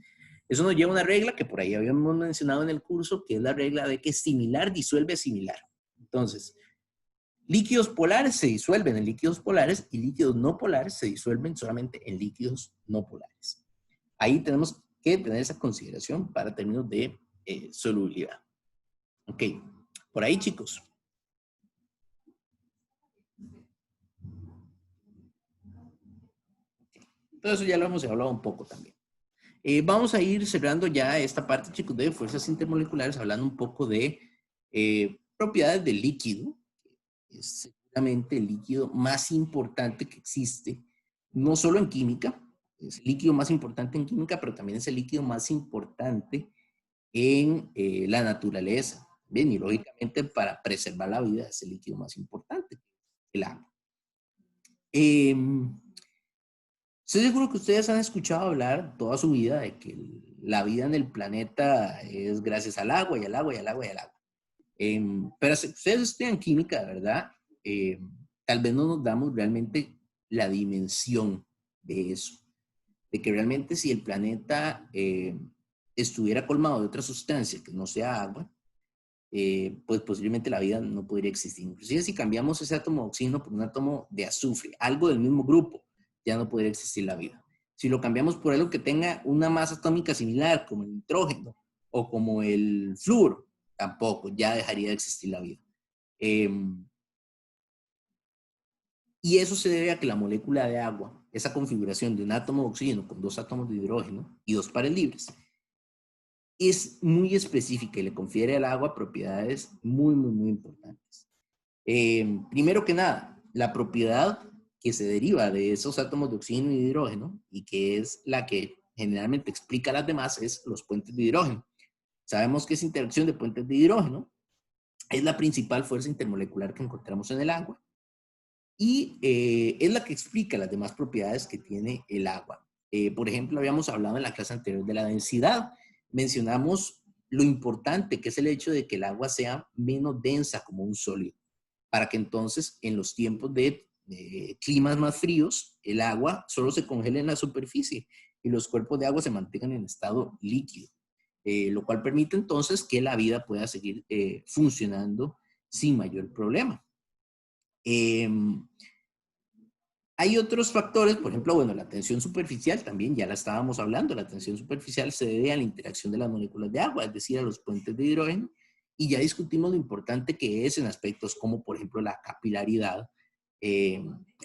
Eso nos lleva a una regla que por ahí habíamos mencionado en el curso, que es la regla de que similar disuelve similar. Entonces, líquidos polares se disuelven en líquidos polares y líquidos no polares se disuelven solamente en líquidos no polares. Ahí tenemos que tener esa consideración para términos de solubilidad. Ok, por ahí chicos. Todo eso ya lo hemos hablado un poco también. Vamos a ir cerrando ya esta parte, chicos, de fuerzas intermoleculares, hablando un poco de propiedades del líquido. Es seguramente el líquido más importante que existe, no solo en química, es el líquido más importante en química, pero también es el líquido más importante en la naturaleza. Bien, y lógicamente para preservar la vida es el líquido más importante, el agua. Estoy seguro que ustedes han escuchado hablar toda su vida de que la vida en el planeta es gracias al agua y al agua y al agua y al agua. Pero si ustedes estudian química, ¿verdad? Tal vez no nos damos realmente la dimensión de eso. De que realmente si el planeta estuviera colmado de otra sustancia que no sea agua, pues posiblemente la vida no podría existir. Inclusive si cambiamos ese átomo de oxígeno por un átomo de azufre, algo del mismo grupo, ya no podría existir la vida. Si lo cambiamos por algo que tenga una masa atómica similar, como el nitrógeno o como el flúor, tampoco, ya dejaría de existir la vida. Y eso se debe a que la molécula de agua, esa configuración de un átomo de oxígeno con 2 átomos de hidrógeno y 2 pares libres, es muy específica y le confiere al agua propiedades muy, muy, muy importantes. Primero que nada, la propiedad que se deriva de esos átomos de oxígeno y de hidrógeno y que es la que generalmente explica las demás es los puentes de hidrógeno. Sabemos que esa interacción de puentes de hidrógeno es la principal fuerza intermolecular que encontramos en el agua y es la que explica las demás propiedades que tiene el agua. Por ejemplo, habíamos hablado en la clase anterior de la densidad. Mencionamos lo importante que es el hecho de que el agua sea menos densa como un sólido, para que entonces en los tiempos de climas más fríos, el agua solo se congele en la superficie y los cuerpos de agua se mantengan en estado líquido, lo cual permite entonces que la vida pueda seguir funcionando sin mayor problema. Hay otros factores, por ejemplo, bueno, la tensión superficial también, ya la estábamos hablando, la tensión superficial se debe a la interacción de las moléculas de agua, es decir, a los puentes de hidrógeno, y ya discutimos lo importante que es en aspectos como, por ejemplo, la capilaridad.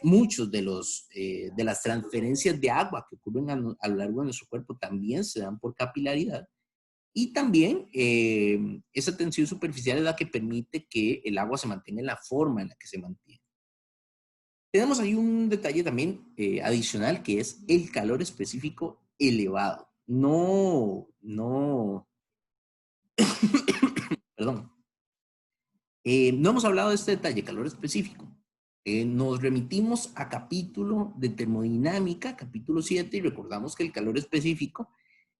Muchos de las transferencias de agua que ocurren a lo largo de nuestro cuerpo también se dan por capilaridad, Y también esa tensión superficial es la que permite que el agua se mantenga en la forma en la que se mantiene. Tenemos ahí un detalle también adicional que es el calor específico elevado. Perdón. No hemos hablado de este detalle, calor específico. Nos remitimos a capítulo de termodinámica, capítulo 7, y recordamos que el calor específico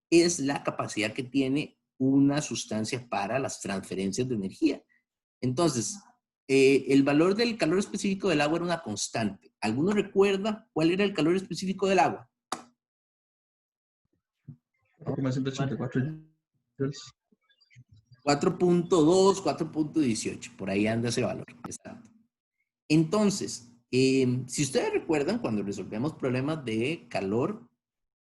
es la capacidad que tiene una sustancia para las transferencias de energía. Entonces, el valor del calor específico del agua era una constante. ¿Alguno recuerda cuál era el calor específico del agua? 184 joules. 4.2, 4.18, por ahí anda ese valor. Exacto. Entonces, si ustedes recuerdan, cuando resolvemos problemas de calor,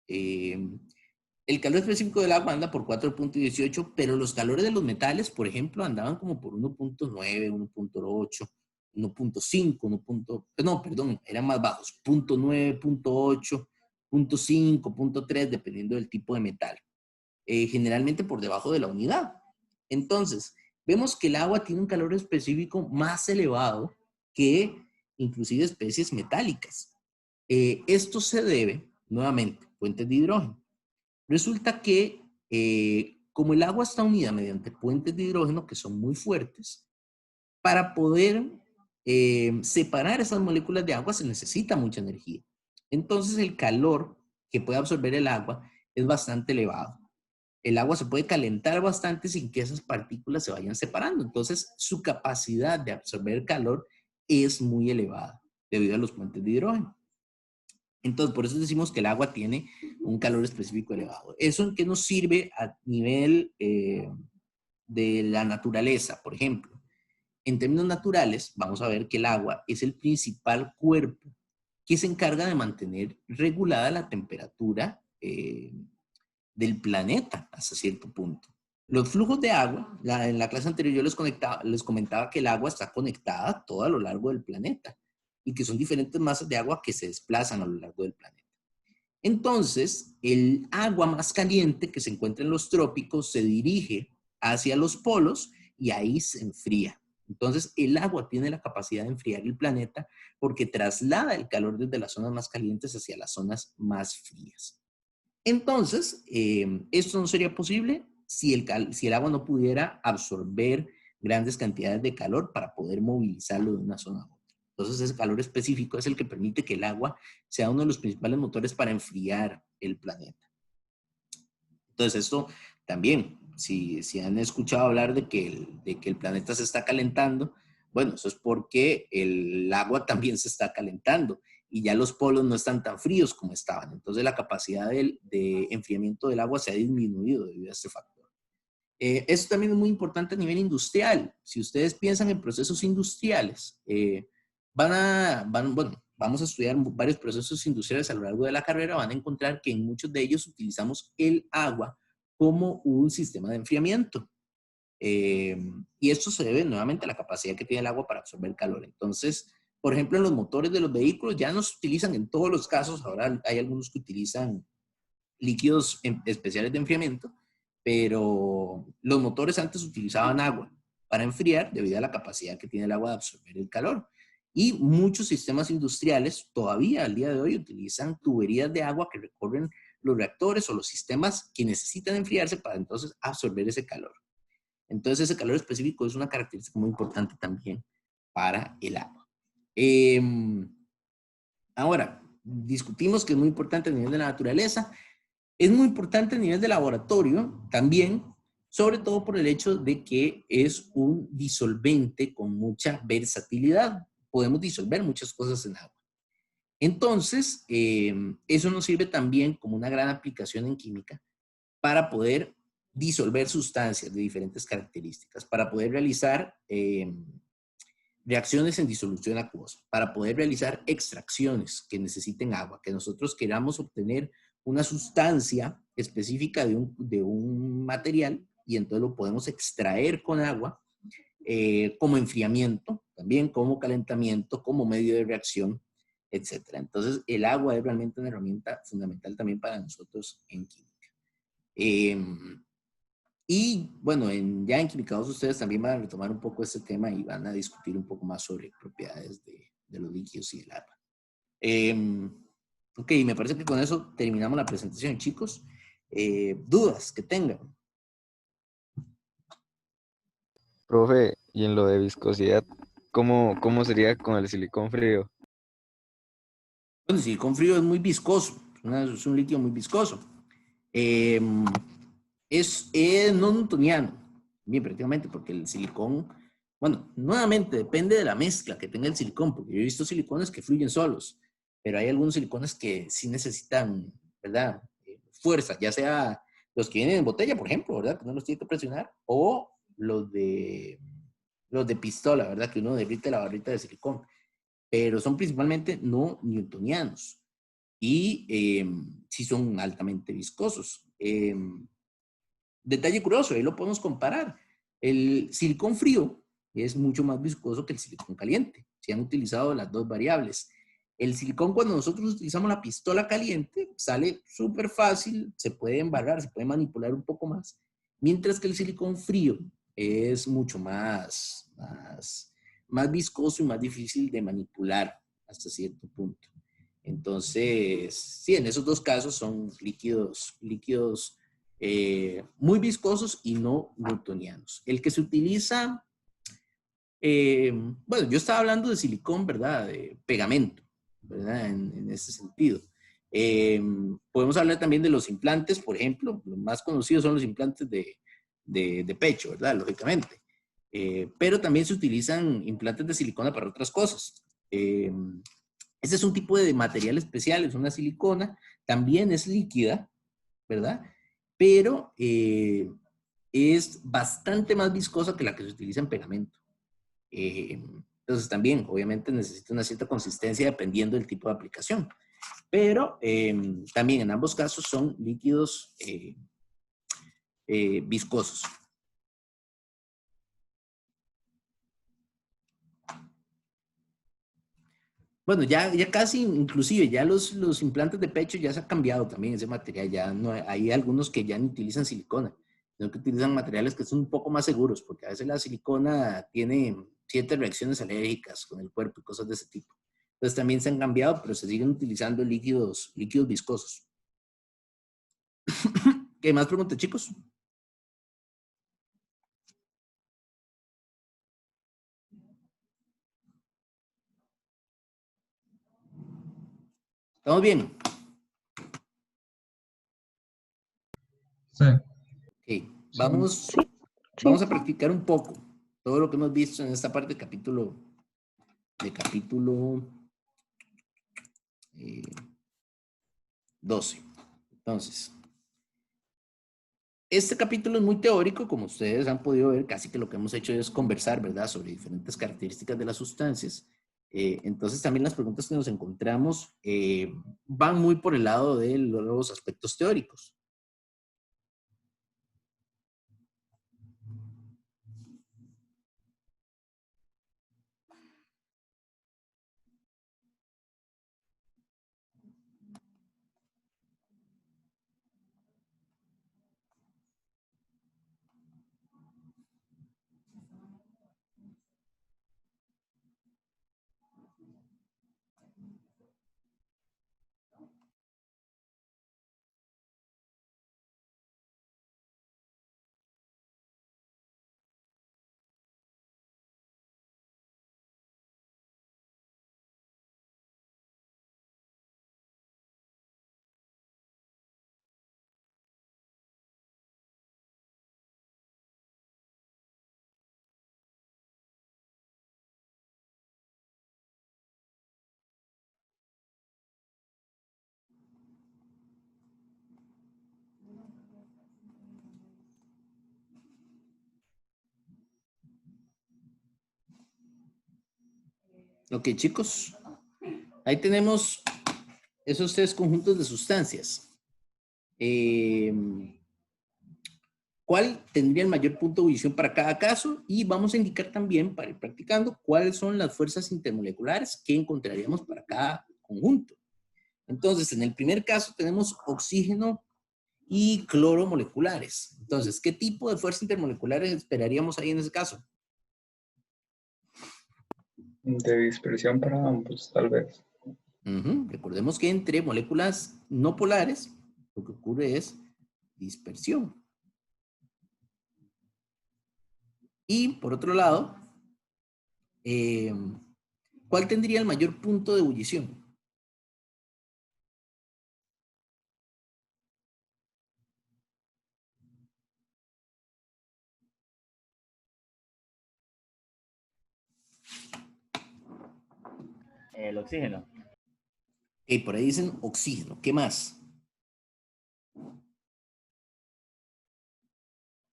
el calor específico del agua anda por 4.18, pero los calores de los metales, por ejemplo, andaban como por 1.9, 1.8, 1.5, no, perdón, eran más bajos, 0.9, 0.8, 0.5, 0.3, dependiendo del tipo de metal. Generalmente por debajo de la unidad. Entonces, vemos que el agua tiene un calor específico más elevado que inclusive especies metálicas. Esto se debe, nuevamente, fuentes de hidrógeno. Resulta que como el agua está unida mediante puentes de hidrógeno que son muy fuertes, para poder separar esas moléculas de agua se necesita mucha energía. Entonces el calor que puede absorber el agua es bastante elevado. El agua se puede calentar bastante sin que esas partículas se vayan separando. Entonces su capacidad de absorber calor es muy elevada debido a los puentes de hidrógeno. Entonces, por eso decimos que el agua tiene un calor específico elevado. ¿Eso en qué nos sirve a nivel de la naturaleza? Por ejemplo, en términos naturales, vamos a ver que el agua es el principal cuerpo que se encarga de mantener regulada la temperatura del planeta hasta cierto punto. Los flujos de agua, en la clase anterior yo les comentaba que el agua está conectada todo a lo largo del planeta y que son diferentes masas de agua que se desplazan a lo largo del planeta. Entonces, el agua más caliente que se encuentra en los trópicos se dirige hacia los polos y ahí se enfría. Entonces, el agua tiene la capacidad de enfriar el planeta porque traslada el calor desde las zonas más calientes hacia las zonas más frías. Entonces, esto no sería posible si el agua no pudiera absorber grandes cantidades de calor para poder movilizarlo de una zona a otra. Entonces, ese calor específico es el que permite que el agua sea uno de los principales motores para enfriar el planeta. Entonces, esto también, si han escuchado hablar de que el planeta se está calentando, bueno, eso es porque el agua también se está calentando y ya los polos no están tan fríos como estaban. Entonces, la capacidad de enfriamiento del agua se ha disminuido debido a este factor. Esto también es muy importante a nivel industrial. Si ustedes piensan en procesos industriales, bueno, vamos a estudiar varios procesos industriales a lo largo de la carrera, van a encontrar que en muchos de ellos utilizamos el agua como un sistema de enfriamiento. Y esto se debe nuevamente a la capacidad que tiene el agua para absorber calor. Entonces, por ejemplo, en los motores de los vehículos ya no se utilizan en todos los casos, ahora hay algunos que utilizan líquidos especiales de enfriamiento, pero los motores antes utilizaban agua para enfriar debido a la capacidad que tiene el agua de absorber el calor. Y muchos sistemas industriales todavía al día de hoy utilizan tuberías de agua que recorren los reactores o los sistemas que necesitan enfriarse para entonces absorber ese calor. Entonces ese calor específico es una característica muy importante también para el agua. Ahora, discutimos que es muy importante a nivel de la naturaleza. Es muy importante a nivel de laboratorio también, sobre todo por el hecho de que es un disolvente con mucha versatilidad. Podemos disolver muchas cosas en agua. Entonces, eso nos sirve también como una gran aplicación en química para poder disolver sustancias de diferentes características, para poder realizar reacciones en disolución acuosa, para poder realizar extracciones que necesiten agua, que nosotros queramos obtener una sustancia específica de un material y entonces lo podemos extraer con agua como enfriamiento, también como calentamiento, como medio de reacción, etc. Entonces el agua es realmente una herramienta fundamental también para nosotros en química. Y bueno, ya en Química 2 ustedes también van a retomar un poco este tema y van a discutir un poco más sobre propiedades de los líquidos y del agua. Ok, me parece que con eso terminamos la presentación, chicos. ¿Dudas que tengan? Profe, y en lo de viscosidad, ¿cómo sería con el silicón frío? Bueno, el silicón frío es muy viscoso, es un líquido muy viscoso. Es no newtoniano, bien, prácticamente, porque el silicón, bueno, nuevamente depende de la mezcla que tenga el silicón, porque yo he visto silicones que fluyen solos, pero hay algunos silicones que sí necesitan, ¿verdad? Fuerza, ya sea los que vienen en botella, por ejemplo, ¿verdad? Que uno los tiene que presionar, o los de pistola, ¿verdad? Que uno derrite la barrita de silicón, pero son principalmente no newtonianos y sí son altamente viscosos. Detalle curioso, ahí lo podemos comparar. El silicón frío es mucho más viscoso que el silicón caliente. Se han utilizado las dos variables. El silicón, cuando nosotros utilizamos la pistola caliente, sale súper fácil, se puede embarrar, se puede manipular un poco más, mientras que el silicón frío es mucho más viscoso y más difícil de manipular hasta cierto punto. Entonces, sí, en esos dos casos son líquidos muy viscosos y no newtonianos. El que se utiliza, bueno, yo estaba hablando de silicón, ¿verdad? De pegamento, ¿verdad? En ese sentido. Podemos hablar también de los implantes, por ejemplo. Los más conocidos son los implantes de pecho, ¿verdad? Lógicamente. Pero también se utilizan implantes de silicona para otras cosas. Este es un tipo de material especial, es una silicona, también es líquida, ¿verdad? Pero es bastante más viscosa que la que se utiliza en pegamento. Entonces también, obviamente, necesita una cierta consistencia dependiendo del tipo de aplicación. Pero también en ambos casos son líquidos viscosos. Bueno, ya casi, inclusive, ya los implantes de pecho ya se ha cambiado también ese material. Ya no hay algunos que ya no utilizan silicona, sino que utilizan materiales que son un poco más seguros, porque a veces la silicona tiene ciertas reacciones alérgicas con el cuerpo y cosas de ese tipo. Entonces también se han cambiado, pero se siguen utilizando líquidos viscosos. ¿Qué más preguntas, chicos? ¿Estamos bien? Sí. Ok, vamos a practicar un poco todo lo que hemos visto en esta parte del capítulo 12. Entonces, este capítulo es muy teórico, como ustedes han podido ver, casi que lo que hemos hecho es conversar, ¿verdad?, sobre diferentes características de las sustancias. Entonces, también las preguntas que nos encontramos van muy por el lado de los aspectos teóricos. Ok, chicos, ahí tenemos esos tres conjuntos de sustancias. ¿Cuál tendría el mayor punto de ebullición para cada caso? Y vamos a indicar también, para ir practicando, cuáles son las fuerzas intermoleculares que encontraríamos para cada conjunto. Entonces, en el primer caso tenemos oxígeno y cloromoleculares. Entonces, ¿qué tipo de fuerzas intermoleculares esperaríamos ahí en ese caso? De dispersión para ambos, tal vez. Recordemos que entre moléculas no polares, lo que ocurre es dispersión. Y por otro lado, ¿cuál tendría el mayor punto de ebullición? El oxígeno. Por ahí dicen oxígeno. ¿Qué más?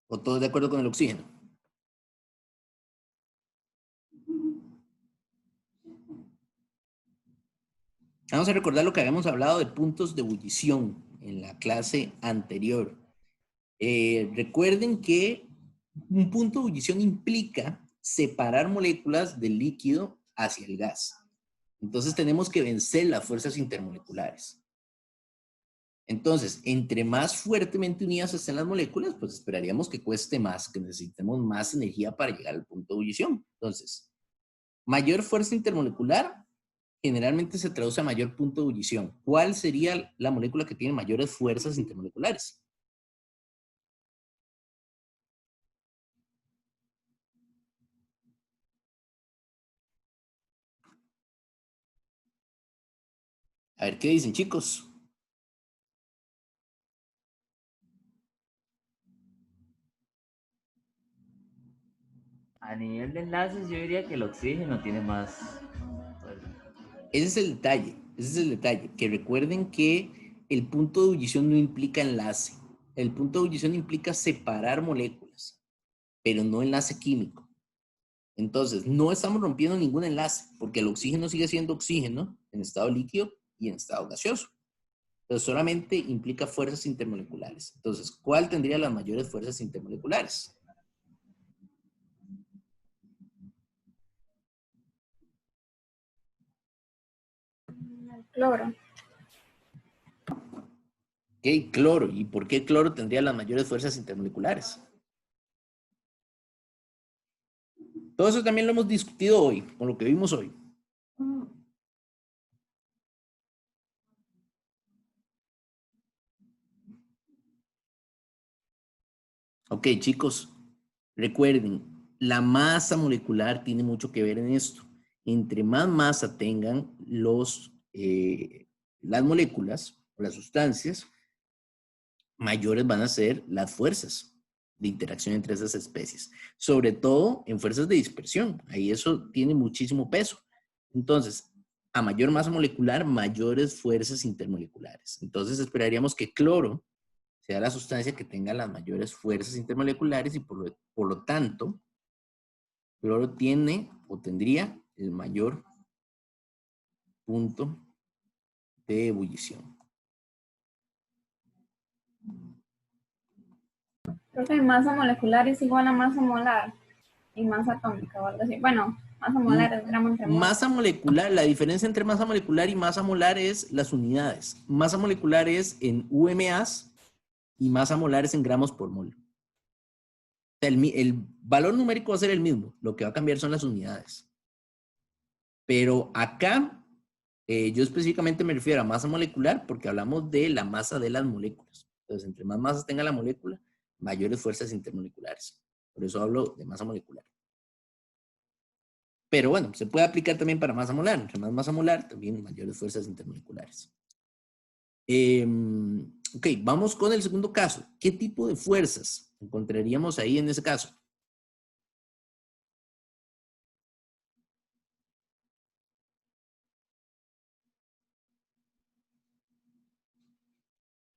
¿O todos de acuerdo con el oxígeno? Vamos a recordar lo que habíamos hablado de puntos de ebullición en la clase anterior. Recuerden que un punto de ebullición implica separar moléculas del líquido hacia el gas. Entonces tenemos que vencer las fuerzas intermoleculares. Entonces, entre más fuertemente unidas estén las moléculas, pues esperaríamos que cueste más, que necesitemos más energía para llegar al punto de ebullición. Entonces, mayor fuerza intermolecular generalmente se traduce a mayor punto de ebullición. ¿Cuál sería la molécula que tiene mayores fuerzas intermoleculares? A ver, ¿qué dicen, chicos? A nivel de enlaces, yo diría que el oxígeno tiene más. Ese es el detalle, que recuerden que el punto de ebullición no implica enlace. El punto de ebullición implica separar moléculas, pero no enlace químico. Entonces, no estamos rompiendo ningún enlace, porque el oxígeno sigue siendo oxígeno en estado líquido y en estado gaseoso. Entonces, solamente implica fuerzas intermoleculares. Entonces, ¿cuál tendría las mayores fuerzas intermoleculares? Cloro. Ok, cloro. ¿Y por qué cloro tendría las mayores fuerzas intermoleculares? Todo eso también lo hemos discutido hoy, con lo que vimos hoy. Ok, chicos, recuerden, la masa molecular tiene mucho que ver en esto. Entre más masa tengan las moléculas o las sustancias, mayores van a ser las fuerzas de interacción entre esas especies, sobre todo en fuerzas de dispersión. Ahí eso tiene muchísimo peso. Entonces, a mayor masa molecular, mayores fuerzas intermoleculares. Entonces, esperaríamos que cloro sea la sustancia que tenga las mayores fuerzas intermoleculares y por lo tanto, cloro tiene o tendría el mayor punto de ebullición. Creo que masa molecular es igual a masa molar y masa atómica o algo así. Bueno, masa molar es gramo entre mol. Masa molecular, la diferencia entre masa molecular y masa molar es las unidades. Masa molecular es en UMAs y masa molar es en gramos por mol. O sea, el valor numérico va a ser el mismo, lo que va a cambiar son las unidades. Pero acá, yo específicamente me refiero a masa molecular porque hablamos de la masa de las moléculas. Entonces, entre más masa tenga la molécula, mayores fuerzas intermoleculares. Por eso hablo de masa molecular. Pero bueno, se puede aplicar también para masa molar. Entre más masa molar, también mayores fuerzas intermoleculares. Ok, vamos con el segundo caso. ¿Qué tipo de fuerzas encontraríamos ahí en ese caso?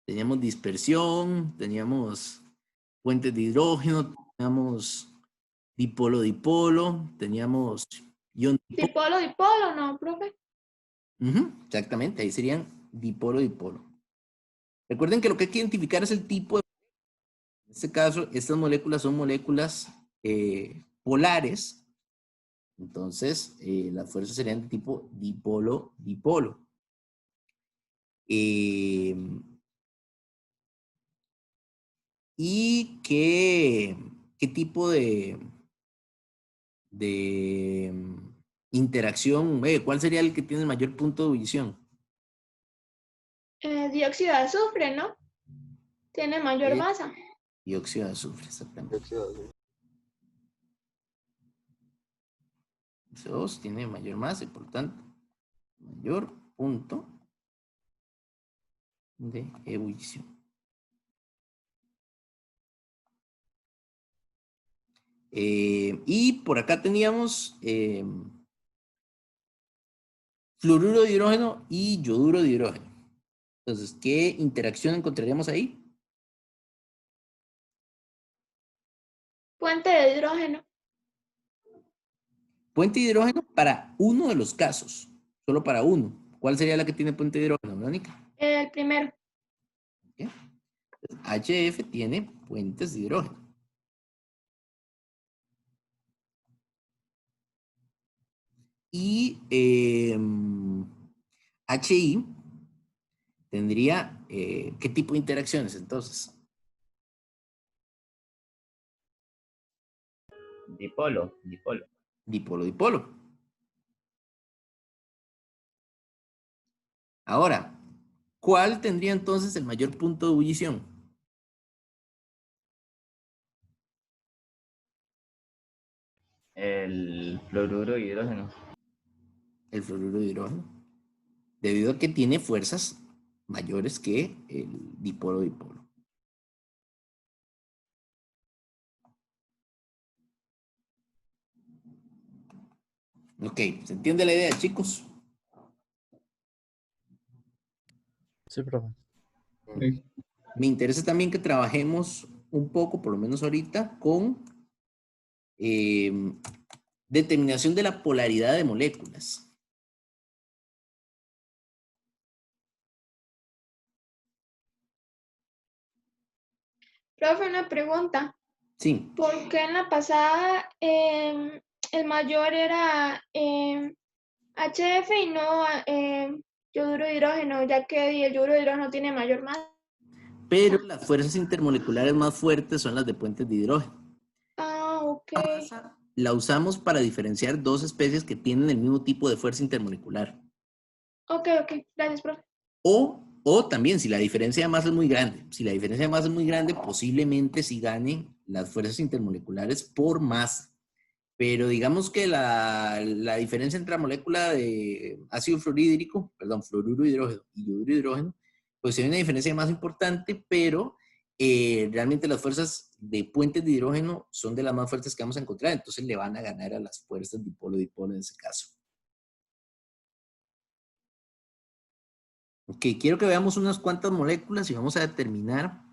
Teníamos dispersión, teníamos fuentes de hidrógeno, teníamos dipolo-dipolo, teníamos ion dipolo. Dipolo, dipolo, ¿no, profe? Exactamente, ahí serían dipolo-dipolo. Recuerden que lo que hay que identificar es el tipo de... En este caso, estas moléculas son moléculas polares. Entonces, las fuerzas serían de tipo dipolo-dipolo. ¿Y qué tipo de interacción, cuál sería el que tiene el mayor punto de ebullición? Dióxido de azufre, ¿no? Tiene mayor masa. Dióxido de azufre, exactamente. CO2 tiene mayor masa y por tanto mayor punto de ebullición. Y por acá teníamos fluoruro de hidrógeno y yoduro de hidrógeno. Entonces, ¿qué interacción encontraríamos ahí? Puente de hidrógeno. Puente de hidrógeno para uno de los casos, solo para uno. ¿Cuál sería la que tiene puente de hidrógeno, Verónica? El primero. ¿Okay? HF tiene puentes de hidrógeno. Y HI tendría, ¿qué tipo de interacciones entonces? Dipolo. Dipolo. Ahora, ¿cuál tendría entonces el mayor punto de ebullición? El fluoruro de hidrógeno. El fluoruro de hidrógeno. Debido a que tiene fuerzas mayores que el dipolo-dipolo. Ok, ¿se entiende la idea, chicos? Sí, profe. Sí. Me interesa también que trabajemos un poco, por lo menos ahorita, con determinación de la polaridad de moléculas. Profe, una pregunta. Sí. ¿Por qué en la pasada el mayor era HF y no yoduro de hidrógeno, ya que el yoduro de hidrógeno tiene mayor masa? Pero las fuerzas intermoleculares más fuertes son las de puentes de hidrógeno. Ah, ok. La masa la usamos para diferenciar dos especies que tienen el mismo tipo de fuerza intermolecular. Ok. Gracias, profe. O también, si la diferencia de masa es muy grande. Si la diferencia de masa es muy grande, posiblemente sí ganen las fuerzas intermoleculares por masa. Pero digamos que la diferencia entre la molécula de ácido fluorhídrico, fluoruro de hidrógeno y yoduro de hidrógeno, pues hay una diferencia más importante, pero realmente las fuerzas de puentes de hidrógeno son de las más fuertes que vamos a encontrar, entonces le van a ganar a las fuerzas dipolo-dipolo en ese caso. Ok, quiero que veamos unas cuantas moléculas y vamos a determinar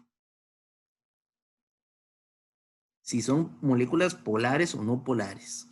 si son moléculas polares o no polares.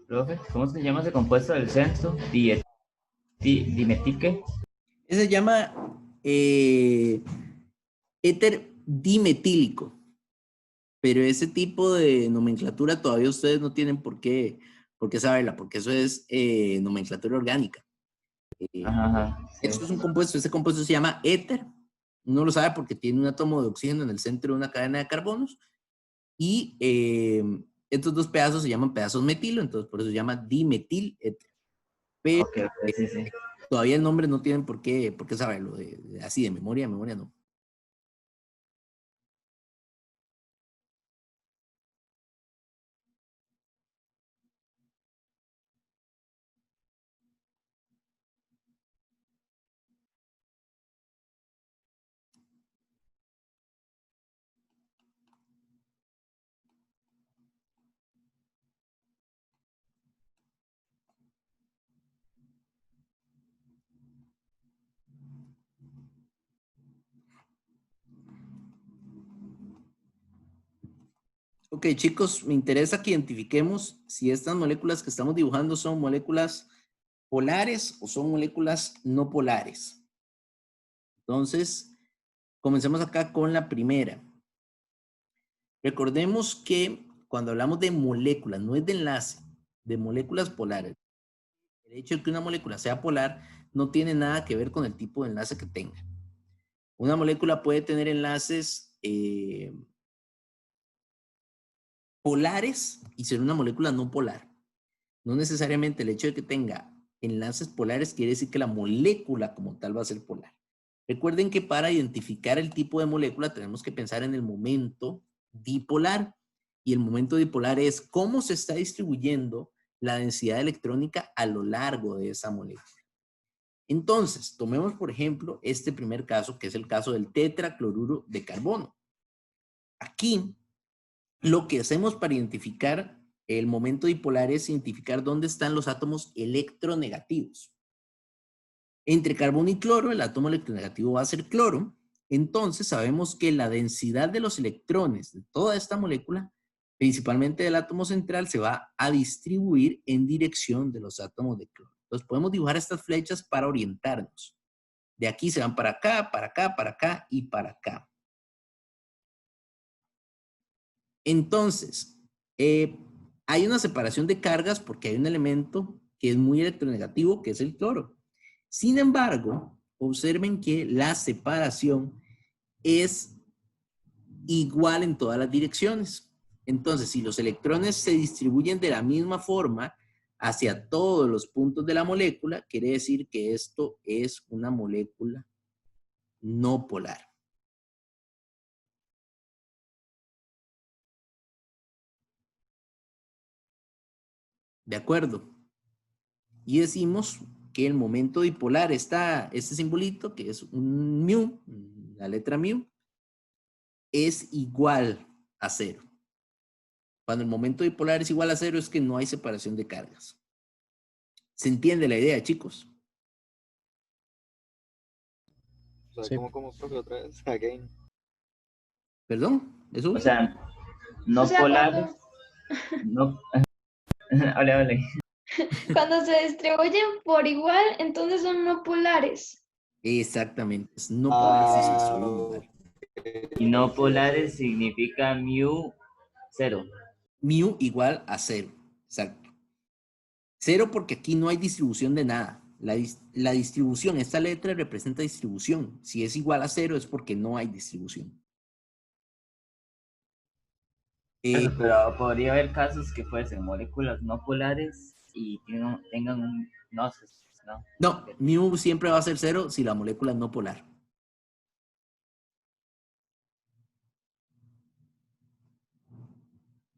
Profe, ¿cómo se llama ese compuesto del centro? Dimetique. Ese se llama éter dimetílico. Pero ese tipo de nomenclatura todavía ustedes no tienen por qué saberla, porque eso es nomenclatura orgánica. Ajá, sí. Esto es un compuesto, ese compuesto se llama éter. Uno lo sabe porque tiene un átomo de oxígeno en el centro de una cadena de carbonos. Y estos dos pedazos se llaman pedazos metilo, entonces por eso se llama dimetil éter. Pero Ok, ok, sí, sí. todavía el nombre no tienen por qué saberlo, así de memoria no. Ok, chicos, me interesa que identifiquemos si estas moléculas que estamos dibujando son moléculas polares o son moléculas no polares. Entonces, comencemos acá con la primera. Recordemos que cuando hablamos de moléculas, no es de enlace, de moléculas polares. El hecho de que una molécula sea polar no tiene nada que ver con el tipo de enlace que tenga. Una molécula puede tener enlaces polares y ser una molécula no polar. No necesariamente el hecho de que tenga enlaces polares quiere decir que la molécula como tal va a ser polar. Recuerden que para identificar el tipo de molécula tenemos que pensar en el momento dipolar. Y el momento dipolar es cómo se está distribuyendo la densidad electrónica a lo largo de esa molécula. Entonces, tomemos por ejemplo este primer caso, que es el caso del tetracloruro de carbono. Aquí, lo que hacemos para identificar el momento dipolar es identificar dónde están los átomos electronegativos. Entre carbono y cloro, el átomo electronegativo va a ser cloro. Entonces, sabemos que la densidad de los electrones de toda esta molécula, principalmente del átomo central, se va a distribuir en dirección de los átomos de cloro. Entonces, podemos dibujar estas flechas para orientarnos. De aquí se van para acá, para acá, para acá y para acá. Entonces, hay una separación de cargas porque hay un elemento que es muy electronegativo, que es el cloro. Sin embargo, observen que la separación es igual en todas las direcciones. Entonces, si los electrones se distribuyen de la misma forma hacia todos los puntos de la molécula, quiere decir que esto es una molécula no polar. ¿De acuerdo? Y decimos que el momento dipolar está, este simbolito, que es un mu, la letra mu, es igual a 0. Cuando el momento dipolar es igual a 0 es que no hay separación de cargas. ¿Se entiende la idea, chicos? O sea, Sí. como profe, otra vez, again. ¿Perdón? ¿Eso? O sea, no O sea, polares, no... Hable, hable. cuando se distribuyen por igual, entonces son no polares. Exactamente. Es no polares y se distribuyen igual. Y no polares significa mu 0. Mu igual a 0. Exacto. 0 porque aquí no hay distribución de nada. La distribución, esta letra representa distribución. Si es igual a 0 es porque no hay distribución. Pero podría haber casos que fuesen moléculas no polares y tengan un... No, no. No, mu siempre va a ser 0 si la molécula es no polar.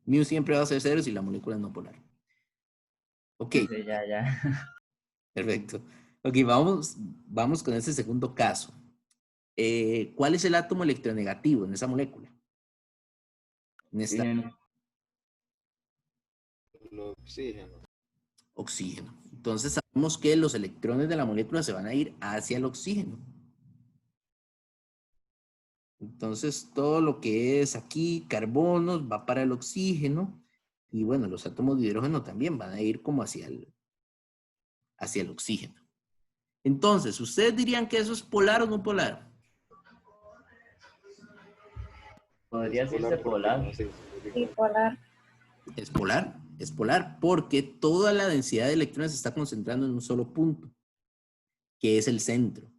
Mu siempre va a ser 0 si la molécula es no polar. Ok, Sí, ya. perfecto. Ok, vamos con este segundo caso. ¿Cuál es el átomo electronegativo en esa molécula? En esta El oxígeno. oxígeno. Entonces sabemos que los electrones de la molécula se van a ir hacia el oxígeno. Entonces todo lo que es aquí carbonos va para el oxígeno y bueno, los átomos de hidrógeno también van a ir como hacia el oxígeno. Entonces, ¿ustedes dirían que eso es polar o no polar? Podría decirse polar. Sí, polar. Es polar porque toda la densidad de electrones se está concentrando en un solo punto, que es el centro.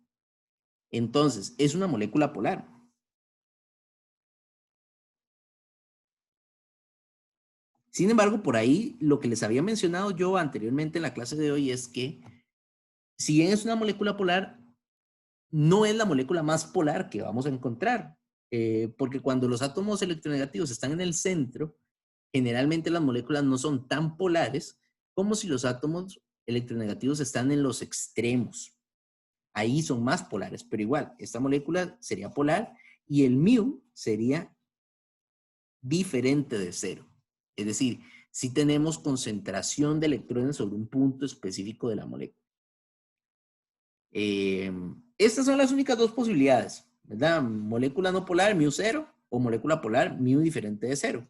Entonces, es una molécula polar. Sin embargo, por ahí lo que les había mencionado yo anteriormente en la clase de hoy es que si bien es una molécula polar, no es la molécula más polar que vamos a encontrar, porque cuando los átomos electronegativos están en el centro, generalmente las moléculas no son tan polares como si los átomos electronegativos están en los extremos. Ahí son más polares, pero igual, esta molécula sería polar y el mu sería diferente de cero. Es decir, si tenemos concentración de electrones sobre un punto específico de la molécula. Estas son las únicas dos posibilidades, ¿verdad? Molécula no polar, mu0, o molécula polar, mu diferente de cero.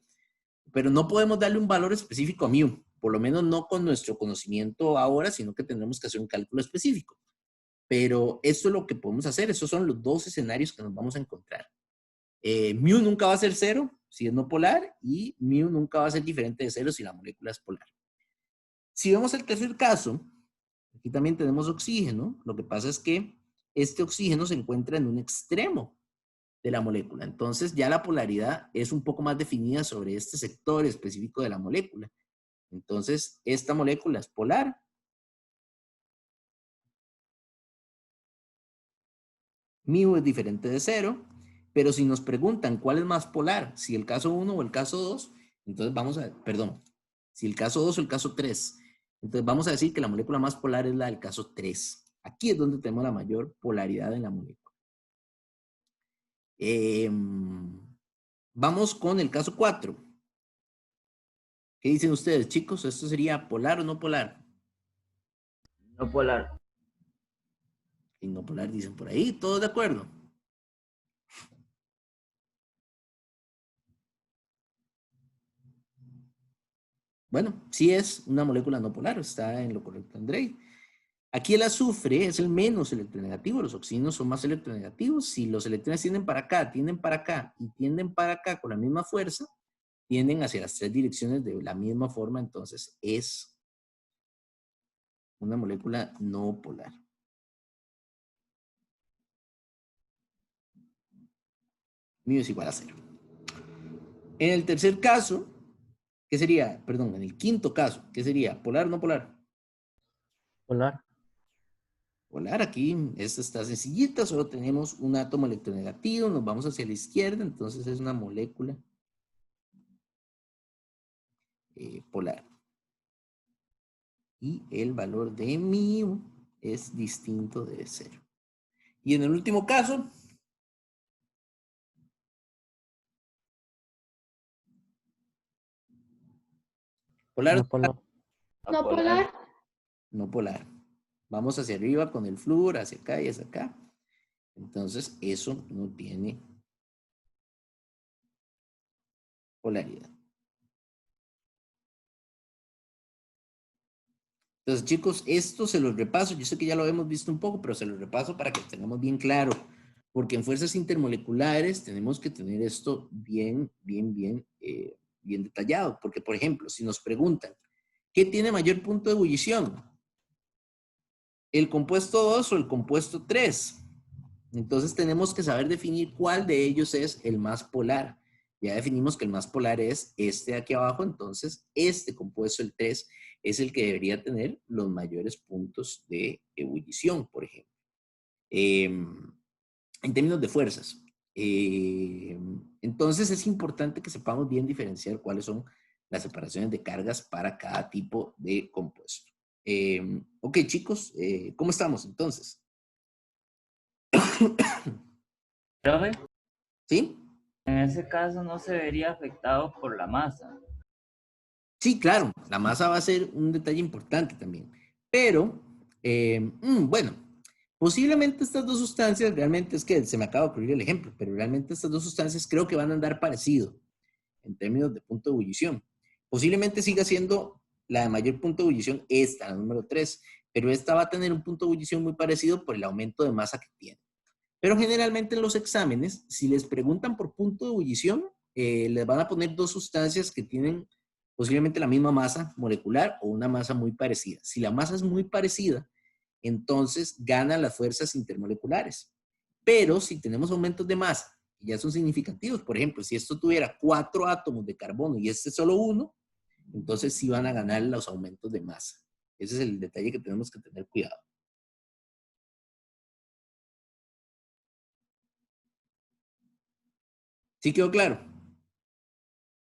Pero no podemos darle un valor específico a mu, por lo menos no con nuestro conocimiento ahora, sino que tendremos que hacer un cálculo específico. Pero esto es lo que podemos hacer, esos son los dos escenarios que nos vamos a encontrar. Mu nunca va a ser cero si es no polar y mu nunca va a ser diferente de cero si la molécula es polar. Si vemos el tercer caso, aquí también tenemos oxígeno. Lo que pasa es que este oxígeno se encuentra en un extremo de la molécula. Entonces ya la polaridad es un poco más definida sobre este sector específico de la molécula. Entonces esta molécula es polar. Mu es diferente de cero. Pero si nos preguntan cuál es más polar, si el caso 1 o el caso 2, entonces vamos a, perdón, si el caso 2 o el caso 3, entonces vamos a decir que la molécula más polar es la del caso 3. Aquí es donde tenemos la mayor polaridad en la molécula. Vamos con el caso 4. ¿Qué dicen ustedes, chicos? ¿Esto sería polar o no polar? No polar. Y no polar dicen por ahí, ¿todos de acuerdo? Bueno, sí es una molécula no polar, está en lo correcto, Andrei. Aquí el azufre es el menos electronegativo, los oxígenos son más electronegativos. Si los electrones tienden para acá y tienden para acá con la misma fuerza, tienden hacia las tres direcciones de la misma forma, entonces es una molécula no polar. Mu es igual a 0. En el tercer caso, ¿qué sería? Perdón, en el quinto caso, ¿qué sería? ¿Polar o no polar? Polar. Polar, aquí, esta está sencillita, solo tenemos un átomo electronegativo, nos vamos hacia la izquierda, entonces es una molécula polar. Y el valor de mu es distinto de 0. Y en el último caso, polar, No polar. No polar. no polar. Vamos hacia arriba con el flúor, hacia acá y hacia acá. Entonces, eso no tiene polaridad. Entonces, chicos, esto se los repaso. Yo sé que ya lo hemos visto un poco, pero se los repaso para que tengamos bien claro. Porque en fuerzas intermoleculares tenemos que tener esto bien detallado. Porque, por ejemplo, si nos preguntan, ¿qué tiene mayor punto de ebullición? ¿El compuesto 2 o el compuesto 3? Entonces tenemos que saber definir cuál de ellos es el más polar. Ya definimos que el más polar es este de aquí abajo, entonces este compuesto, el 3, es el que debería tener los mayores puntos de ebullición, por ejemplo. En términos de fuerzas. Entonces es importante que sepamos bien diferenciar cuáles son las separaciones de cargas para cada tipo de compuesto. Ok, chicos, ¿cómo estamos entonces? Profe, ¿Sí? en ese caso no se vería afectado por la masa. Sí, claro, la masa va a ser un detalle importante también. Pero, bueno, posiblemente estas dos sustancias, realmente es que se me acaba de ocurrir el ejemplo, pero realmente estas dos sustancias creo que van a andar parecido en términos de punto de ebullición. Posiblemente siga siendo la de mayor punto de ebullición esta, la número 3, pero esta va a tener un punto de ebullición muy parecido por el aumento de masa que tiene. Pero generalmente en los exámenes, si les preguntan por punto de ebullición, les van a poner dos sustancias que tienen posiblemente la misma masa molecular o una masa muy parecida. Si la masa es muy parecida, entonces ganan las fuerzas intermoleculares. Pero si tenemos aumentos de masa, que ya son significativos, por ejemplo, si esto tuviera 4 átomos de carbono y este solo 1, entonces sí van a ganar los aumentos de masa. Ese es el detalle que tenemos que tener cuidado. ¿Sí quedó claro?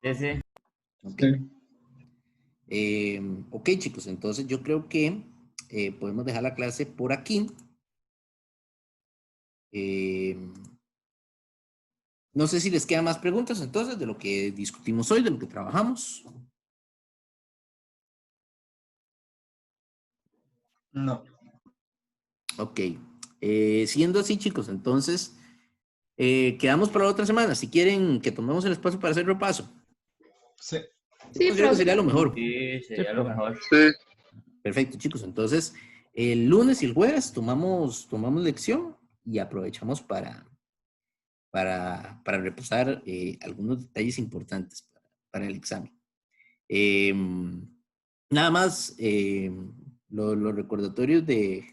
Sí, sí. Ok. Sí. Ok, chicos, entonces yo creo que podemos dejar la clase por aquí. No sé si les quedan más preguntas entonces de lo que discutimos hoy, de lo que trabajamos. No. Ok. Siendo así, chicos, entonces quedamos para la otra semana. Si quieren que tomemos el espacio para hacer repaso. Sí. Yo Sí, considero que sería lo mejor. Sí, sería lo mejor. Sí. Perfecto, chicos. Entonces, el lunes y el jueves tomamos lección y aprovechamos para repasar algunos detalles importantes para el examen. Nada más, los recordatorios de